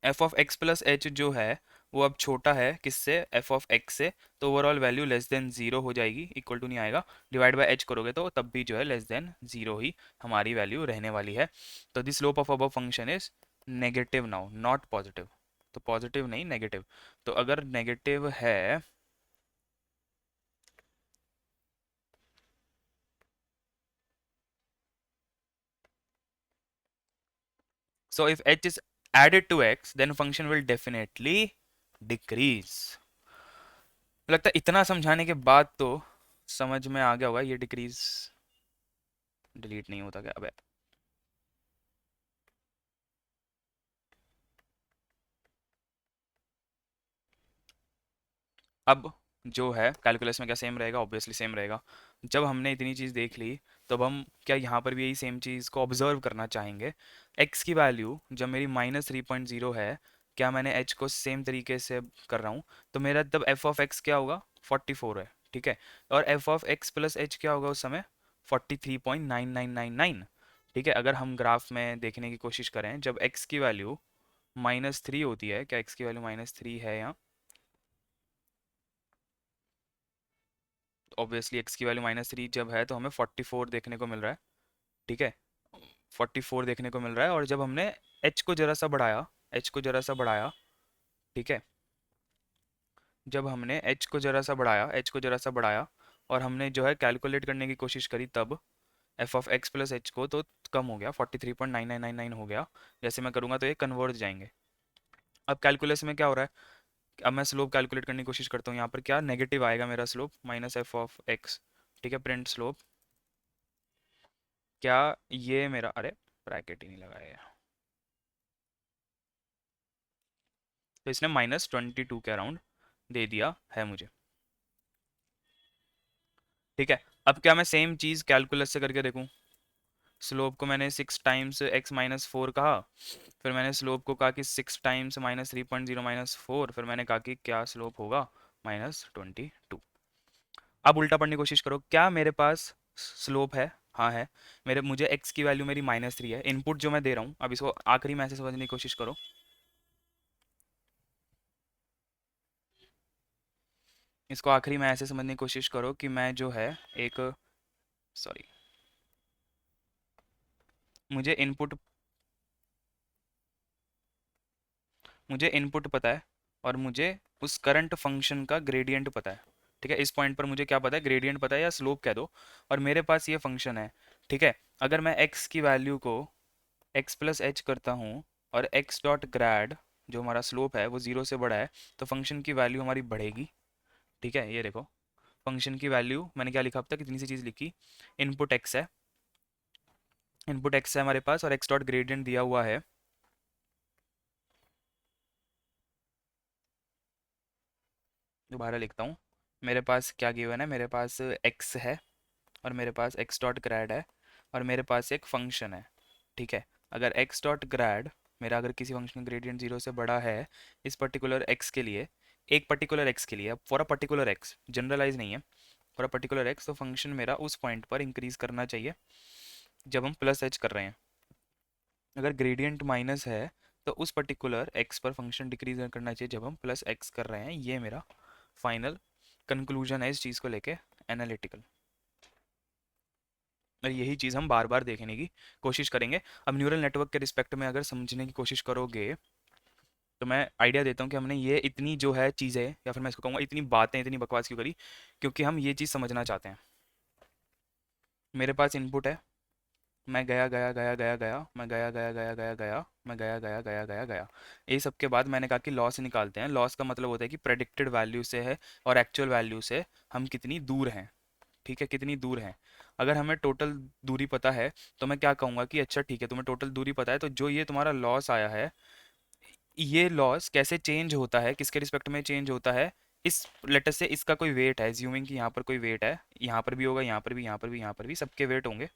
f(x+h) जो है वो अब छोटा है किससे, f(x) से, तो overall value less than zero हो जाएगी, इक्वल टू नहीं आएगा। डिवाइड बाय h करोगे तो तब भी जो है लेस देन जीरो ही हमारी वैल्यू रहने वाली है। तो the slope of above function is negative now, not positive. तो पॉजिटिव नहीं, नेगेटिव। तो अगर नेगेटिव है, so if h is added to x then function will definitely decrease। लगता है इतना समझाने के बाद तो समझ में आ गया होगा, ये डिक्रीज डिलीट नहीं होता क्या? अबे, अब जो है कैलकुलस में क्या सेम रहेगा, ऑब्वियसली सेम रहेगा। जब हमने इतनी चीज़ देख ली, तब हम क्या यहाँ पर भी यही सेम चीज़ को ऑब्जर्व करना चाहेंगे। x की वैल्यू जब मेरी -3.0 है, क्या मैंने h को सेम तरीके से कर रहा हूँ, तो मेरा तब f(x) क्या होगा, 44 है, ठीक है। और f(x+h) क्या होगा उस समय, 43.9999। ठीक है, अगर हम ग्राफ में देखने की कोशिश करें, जब x की वैल्यू -3 होती है, क्या x की वैल्यू -3 है यहाँ? ऑब्वियसली x की वैल्यू -3 जब है तो हमें 44 देखने को मिल रहा है, ठीक है, 44 देखने को मिल रहा है। और जब हमने h को जरा सा बढ़ाया, h को जरा सा बढ़ाया, ठीक है, जब हमने h को जरा सा बढ़ाया, h को जरा सा बढ़ाया, और हमने जो है कैलकुलेट करने की कोशिश करी, तब f(x+h) को तो कम हो गया, 43.9999 हो गया। जैसे मैं करूँगा तो ये कन्वर्ज जाएंगे। अब कैलकुलस में क्या हो रहा है, अब मैं स्लोप कैलकुलेट करने की कोशिश करता हूँ, यहाँ पर क्या नेगेटिव आएगा मेरा स्लोप, -f(x), ठीक है, प्रिंट स्लोप, क्या ये मेरा, अरे ब्रैकेट ही नहीं लगाया है, तो इसने -22 के अराउंड दे दिया है मुझे। ठीक है, अब क्या मैं सेम चीज़ कैलकुलस से करके देखूं? स्लोप को मैंने 6 टाइम्स x-4 कहा, फिर मैंने स्लोप को कहा कि 6 टाइम्स -3.0 - 4, फिर मैंने कहा कि क्या स्लोप होगा, -22। अब उल्टा पढ़ने की कोशिश करो, क्या मेरे पास स्लोप है? हाँ है। मेरे मुझे x की वैल्यू मेरी -3 है, इनपुट जो मैं दे रहा हूँ, अब इसको आखिरी में ऐसे समझने की कोशिश करो। इसको आखिरी में ऐसे समझने की कोशिश करो कि मैं जो है एक, सॉरी, मुझे इनपुट मुझे इनपुट पता है और मुझे उस करंट फंक्शन का ग्रेडियंट पता है। ठीक है, इस पॉइंट पर मुझे क्या पता है, ग्रेडियंट पता है या स्लोप कह दो, और मेरे पास ये फंक्शन है। ठीक है, अगर मैं x की वैल्यू को x+h करता हूँ और x डॉट ग्रैड जो हमारा स्लोप है वो 0 से बड़ा है, तो फंक्शन की वैल्यू हमारी बढ़ेगी। ठीक है, ये देखो, फंक्शन की वैल्यू मैंने क्या लिखा अब तक, इतनी सी चीज़ लिखी, इनपुट x है, इनपुट x है हमारे पास, और x डॉट ग्रेडियंट दिया हुआ है। दोबारा लिखता हूँ, मेरे पास क्या गिवन है, मेरे पास x है और मेरे पास x डॉट ग्रैड है और मेरे पास एक फंक्शन है। ठीक है, अगर x डॉट ग्रैड मेरा अगर किसी फंक्शन ग्रेडियंट 0 से बड़ा है इस पर्टिकुलर x के लिए, एक पर्टिकुलर x के लिए, अब for a particular x, generalize नहीं है, फॉर अ पर्टिकुलर x, तो फंक्शन मेरा उस पॉइंट पर इंक्रीज करना चाहिए जब हम प्लस h कर रहे हैं। अगर ग्रेडियंट माइनस है तो उस पर्टिकुलर x पर फंक्शन डिक्रीज करना चाहिए जब हम प्लस x कर रहे हैं। ये मेरा फाइनल कंक्लूजन है इस चीज़ को लेके, एनालिटिकल। और यही चीज़ हम बार बार देखने की कोशिश करेंगे। अब न्यूरल नेटवर्क के रिस्पेक्ट में अगर समझने की कोशिश करोगे तो मैं आइडिया देता हूँ कि हमने ये इतनी जो है चीज़ें, या फिर मैं इसको कहूँगा इतनी बातें, इतनी बकवास क्यों करी, क्योंकि हम ये चीज़ समझना चाहते हैं। मेरे पास इनपुट है, मैं गया गया गया गया गया, मैं गया गया गया गया गया, मैं गया गया गया गया गया, ये सब के बाद मैंने कहा कि लॉस निकालते हैं। लॉस का मतलब होता है कि प्रेडिक्टेड वैल्यू से है और एक्चुअल वैल्यू से हम कितनी दूर हैं। ठीक है, कितनी दूर हैं। अगर हमें टोटल दूरी पता है तो मैं क्या कहूँगा कि अच्छा ठीक है, तुम्हें टोटल दूरी पता है, तो जो ये तुम्हारा लॉस आया है, ये लॉस कैसे चेंज होता है, किसके रिस्पेक्ट में चेंज होता है, इस लेटर से इसका कोई वेट है, ज्यूमिंग कि यहाँ पर कोई वेट है, यहाँ पर भी होगा, यहाँ पर भी, यहाँ पर भी, यहाँ पर भी, सबके वेट होंगे।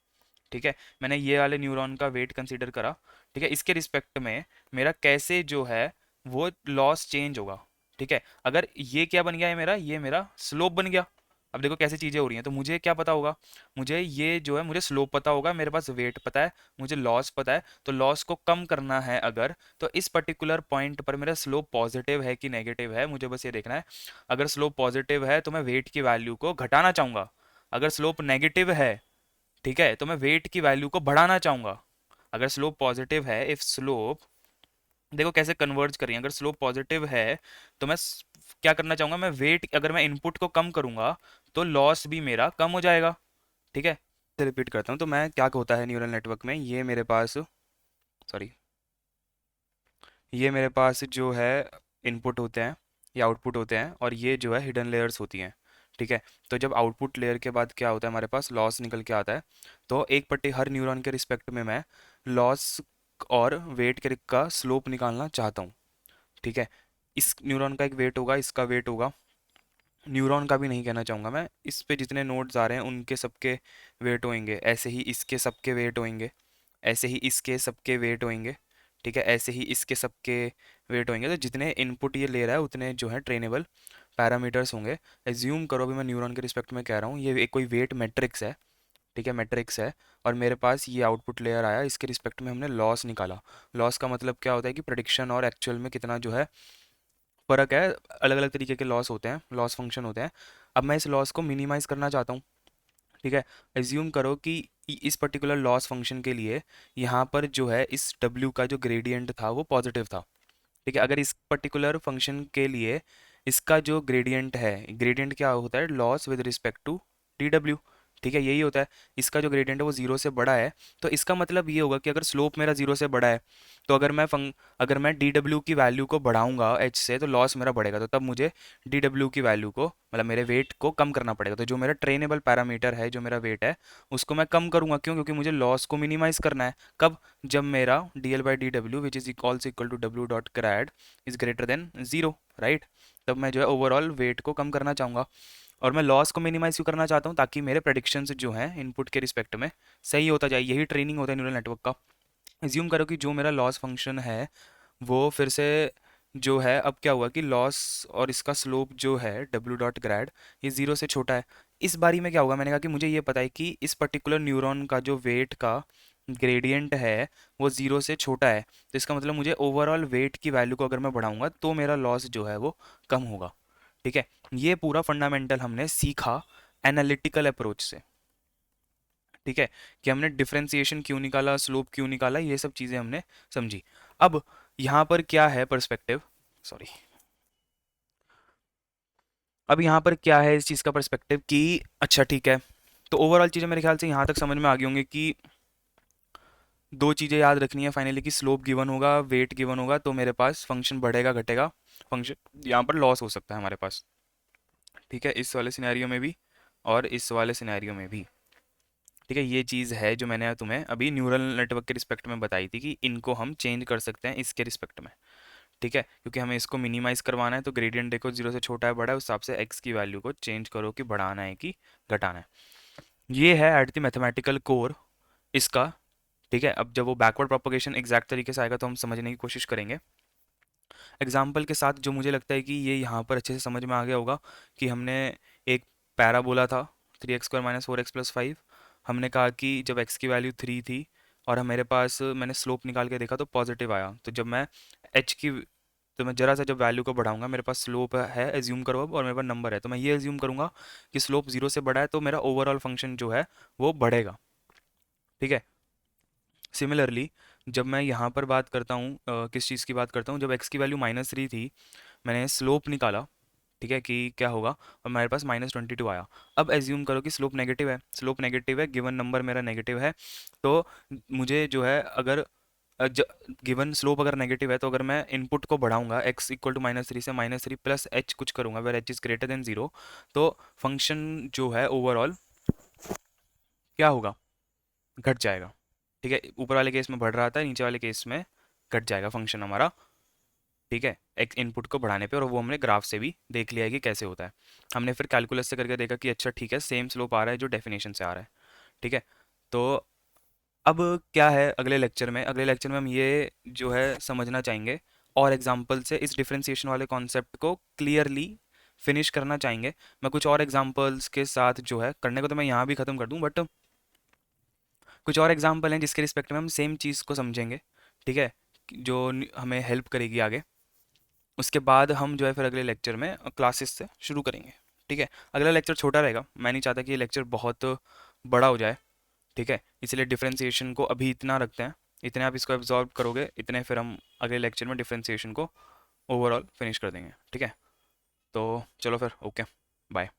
ठीक है, मैंने ये वाले न्यूरॉन का वेट कंसीडर करा। ठीक है, इसके रिस्पेक्ट में मेरा कैसे जो है वो लॉस चेंज होगा। ठीक है, अगर ये क्या बन गया है मेरा, ये मेरा स्लोप बन गया। अब देखो कैसे चीज़ें हो रही हैं, तो मुझे क्या पता होगा, मुझे ये जो है मुझे स्लोप पता होगा, मेरे पास वेट पता है, मुझे लॉस पता है, तो लॉस को कम करना है अगर, तो इस पर्टिकुलर पॉइंट पर मेरा स्लोप पॉजिटिव है कि नेगेटिव है, मुझे बस ये देखना है। अगर स्लोप पॉजिटिव है तो मैं वेट की वैल्यू को घटाना चाहूँगा, अगर स्लोप नेगेटिव है, ठीक है, तो मैं वेट की वैल्यू को बढ़ाना चाहूंगा। अगर स्लोप पॉजिटिव है, इफ स्लोप, देखो कैसे कन्वर्ज कर रही है, अगर स्लोप पॉजिटिव है तो मैं क्या करना चाहूंगा, मैं वेट, अगर मैं इनपुट को कम करूंगा तो लॉस भी मेरा कम हो जाएगा। ठीक है, रिपीट करता हूँ, तो मैं क्या होता है न्यूरल नेटवर्क में, ये मेरे पास, सॉरी, ये मेरे पास जो है इनपुट होते हैं, ये आउटपुट होते हैं, और ये जो है हिडन लेयर्स होती हैं। ठीक है, तो जब आउटपुट लेयर के बाद क्या होता है, हमारे पास लॉस निकल के आता है। तो एक पट्टी हर न्यूरॉन के रिस्पेक्ट में मैं लॉस और वेट के का स्लोप निकालना चाहता हूँ। ठीक है, इस न्यूरॉन का एक वेट होगा, इसका वेट होगा, न्यूरॉन का भी नहीं कहना चाहूँगा मैं, इस पे जितने नोड्स आ रहे हैं उनके सबके वेट होंगे, ऐसे ही इसके सबके वेट होंगे, ऐसे ही इसके सबके वेट होंगे। ठीक है, ऐसे ही इसके सबके वेट होंगे, तो जितने इनपुट ये ले रहा है उतने जो है ट्रेनेबल पैरामीटर्स होंगे। एज्यूम करो, अभी मैं न्यूरॉन के रिस्पेक्ट में कह रहा हूँ, ये एक कोई वेट मैट्रिक्स है। ठीक है, मैट्रिक्स है, और मेरे पास ये आउटपुट लेयर आया, इसके रिस्पेक्ट में हमने लॉस निकाला। लॉस का मतलब क्या होता है कि प्रेडिक्शन और एक्चुअल में कितना जो है फ़र्क है, अलग अलग तरीके के लॉस होते हैं, लॉस फंक्शन होते हैं। अब मैं इस लॉस को मिनिमाइज़ करना चाहता हूँ। ठीक है, एज्यूम करो कि इस पर्टिकुलर लॉस फंक्शन के लिए यहाँ पर जो है इस w का जो ग्रेडियंट था वो पॉजिटिव था। ठीक है, अगर इस पर्टिकुलर फंक्शन के लिए इसका जो ग्रेडियंट है, ग्रेडियंट क्या होता है, loss with respect to dw। ठीक है, यही होता है, इसका जो ग्रेडियंट है वो जीरो से बड़ा है, तो इसका मतलब ये होगा कि अगर स्लोप मेरा जीरो से बड़ा है, तो अगर मैं dw की वैल्यू को बढ़ाऊंगा h से, तो लॉस मेरा बढ़ेगा, तो तब मुझे dw की वैल्यू को, मतलब मेरे वेट को कम करना पड़ेगा। तो जो मेरा ट्रेनेबल पैरामीटर है, जो मेरा वेट है, उसको मैं कम करूंगा, क्यों, क्योंकि मुझे लॉस को मिनिमाइज करना है। कब, जब मेरा dl/dw which is also equal to w dot grad is greater than zero, right, तब मैं जो है ओवरऑल वेट को कम करना चाहूँगा। और मैं लॉस को मिनिमाइज क्यों करना चाहता हूँ, ताकि मेरे प्रेडिक्शंस जो हैं इनपुट के रिस्पेक्ट में सही होता जाए। यही ट्रेनिंग होता है न्यूरल नेटवर्क का। एज्यूम करो कि जो मेरा लॉस फंक्शन है वो फिर से जो है, अब क्या हुआ कि लॉस और इसका स्लोप जो है डब्ल्यू डॉट ग्रेड, ये ज़ीरो से छोटा है। इस बारी में क्या होगा, मैंने कहा कि मुझे ये पता है कि इस पर्टिकुलर न्यूरॉन का जो वेट का ग्रेडियंट है वो ज़ीरो से छोटा है। तो इसका मतलब मुझे ओवरऑल वेट की वैल्यू को अगर मैं बढ़ाऊंगा तो मेरा लॉस जो है वो कम होगा। ठीक है, ये पूरा फंडामेंटल हमने सीखा एनालिटिकल अप्रोच से। ठीक है, कि हमने डिफरेंशिएशन क्यों निकाला, स्लोप क्यों निकाला, ये सब चीज़ें हमने समझी। अब यहाँ पर क्या है पर्सपेक्टिव, सॉरी, अब यहाँ पर क्या है इस चीज़ का पर्सपेक्टिव कि अच्छा ठीक है, तो ओवरऑल चीज़ें मेरे ख्याल से यहाँ तक समझ में आ गई होंगी कि दो चीज़ें याद रखनी है फाइनली, कि स्लोप गिवन होगा, वेट गिवन होगा, तो मेरे पास फंक्शन बढ़ेगा घटेगा, फंक्शन यहाँ पर लॉस हो सकता है हमारे पास। ठीक है, इस वाले सिनेरियो में भी और इस वाले सिनेरियो में भी। ठीक है, ये चीज़ है जो मैंने तुम्हें अभी न्यूरल नेटवर्क के रिस्पेक्ट में बताई थी कि इनको हम चेंज कर सकते हैं इसके रिस्पेक्ट में। ठीक है, क्योंकि हमें इसको मिनिमाइज करवाना है, तो ग्रेडियंट देखो जीरो से छोटा है बड़ा है, उस हिसाब से एक्स की वैल्यू को चेंज करो कि बढ़ाना है कि घटाना है। ये है एट द मैथमेटिकल कोर इसका। ठीक है, अब जब वो बैकवर्ड प्रोपगेशन एग्जैक्ट तरीके से आएगा तो हम समझने की कोशिश करेंगे एग्जाम्पल के साथ। जो मुझे लगता है कि ये यहाँ पर अच्छे से समझ में आ गया होगा कि हमने एक पैराबोला था 3x² - 4x + 5। हमने कहा कि जब x की वैल्यू 3 थी और मेरे पास, मैंने स्लोप निकाल के देखा तो पॉजिटिव आया, तो जब मैं h की, तो मैं जरा सा जब वैल्यू को बढ़ाऊंगा, मेरे पास स्लोप है एज्यूम करो अब, और मेरे पास नंबर है, तो मैं ये एज्यूम करूंगा कि स्लोप जीरो से बड़ा है तो मेरा ओवरऑल फंक्शन जो है वो बढ़ेगा। ठीक है, सिमिलरली जब मैं यहाँ पर बात करता हूँ किस चीज़ की बात करता हूँ, जब x की वैल्यू -3 थी, मैंने स्लोप निकाला। ठीक है, कि क्या होगा, और मेरे पास -22 आया। अब एज्यूम करो कि स्लोप नेगेटिव है, स्लोप नेगेटिव है, गिवन नंबर मेरा नेगेटिव है, तो मुझे जो है अगर गिवन स्लोप अगर नेगेटिव है, तो अगर मैं इनपुट को बढ़ाऊंगा x = -3 से -3 प्लस h कुछ करूंगा where h is greater than 0, तो फंक्शन जो है ओवरऑल क्या होगा, घट जाएगा। ठीक है, ऊपर वाले केस में बढ़ रहा था, नीचे वाले केस में घट जाएगा फंक्शन हमारा। ठीक है, एक इनपुट को बढ़ाने पे, और वो हमने ग्राफ से भी देख लिया है कि कैसे होता है। हमने फिर कैलकुलस से करके देखा कि अच्छा ठीक है, सेम स्लोप आ रहा है जो डेफिनेशन से आ रहा है। ठीक है, तो अब क्या है अगले लेक्चर में, अगले लेक्चर में हम ये जो है समझना चाहेंगे और एग्जांपल से इस डिफरेंशिएशन वाले कॉन्सेप्ट को क्लियरली फिनिश करना चाहेंगे। मैं कुछ और एग्जांपल्स के साथ जो है, करने को तो मैं यहाँ भी ख़त्म कर दूँ, बट कुछ और एग्जांपल हैं जिसके रिस्पेक्ट में हम सेम चीज़ को समझेंगे। ठीक है, जो हमें हेल्प करेगी आगे। उसके बाद हम जो है फिर अगले लेक्चर में क्लासेस से शुरू करेंगे। ठीक है, अगला लेक्चर छोटा रहेगा, मैं नहीं चाहता कि ये लेक्चर बहुत बड़ा हो जाए। ठीक है, इसलिए डिफरेंशिएशन को अभी इतना रखते हैं, इतने आप इसको एब्जॉर्ब करोगे, इतने फिर हम अगले लेक्चर में डिफरेंशिएशन को ओवरऑल फिनिश कर देंगे। ठीक है, तो चलो फिर, ओके, बाय।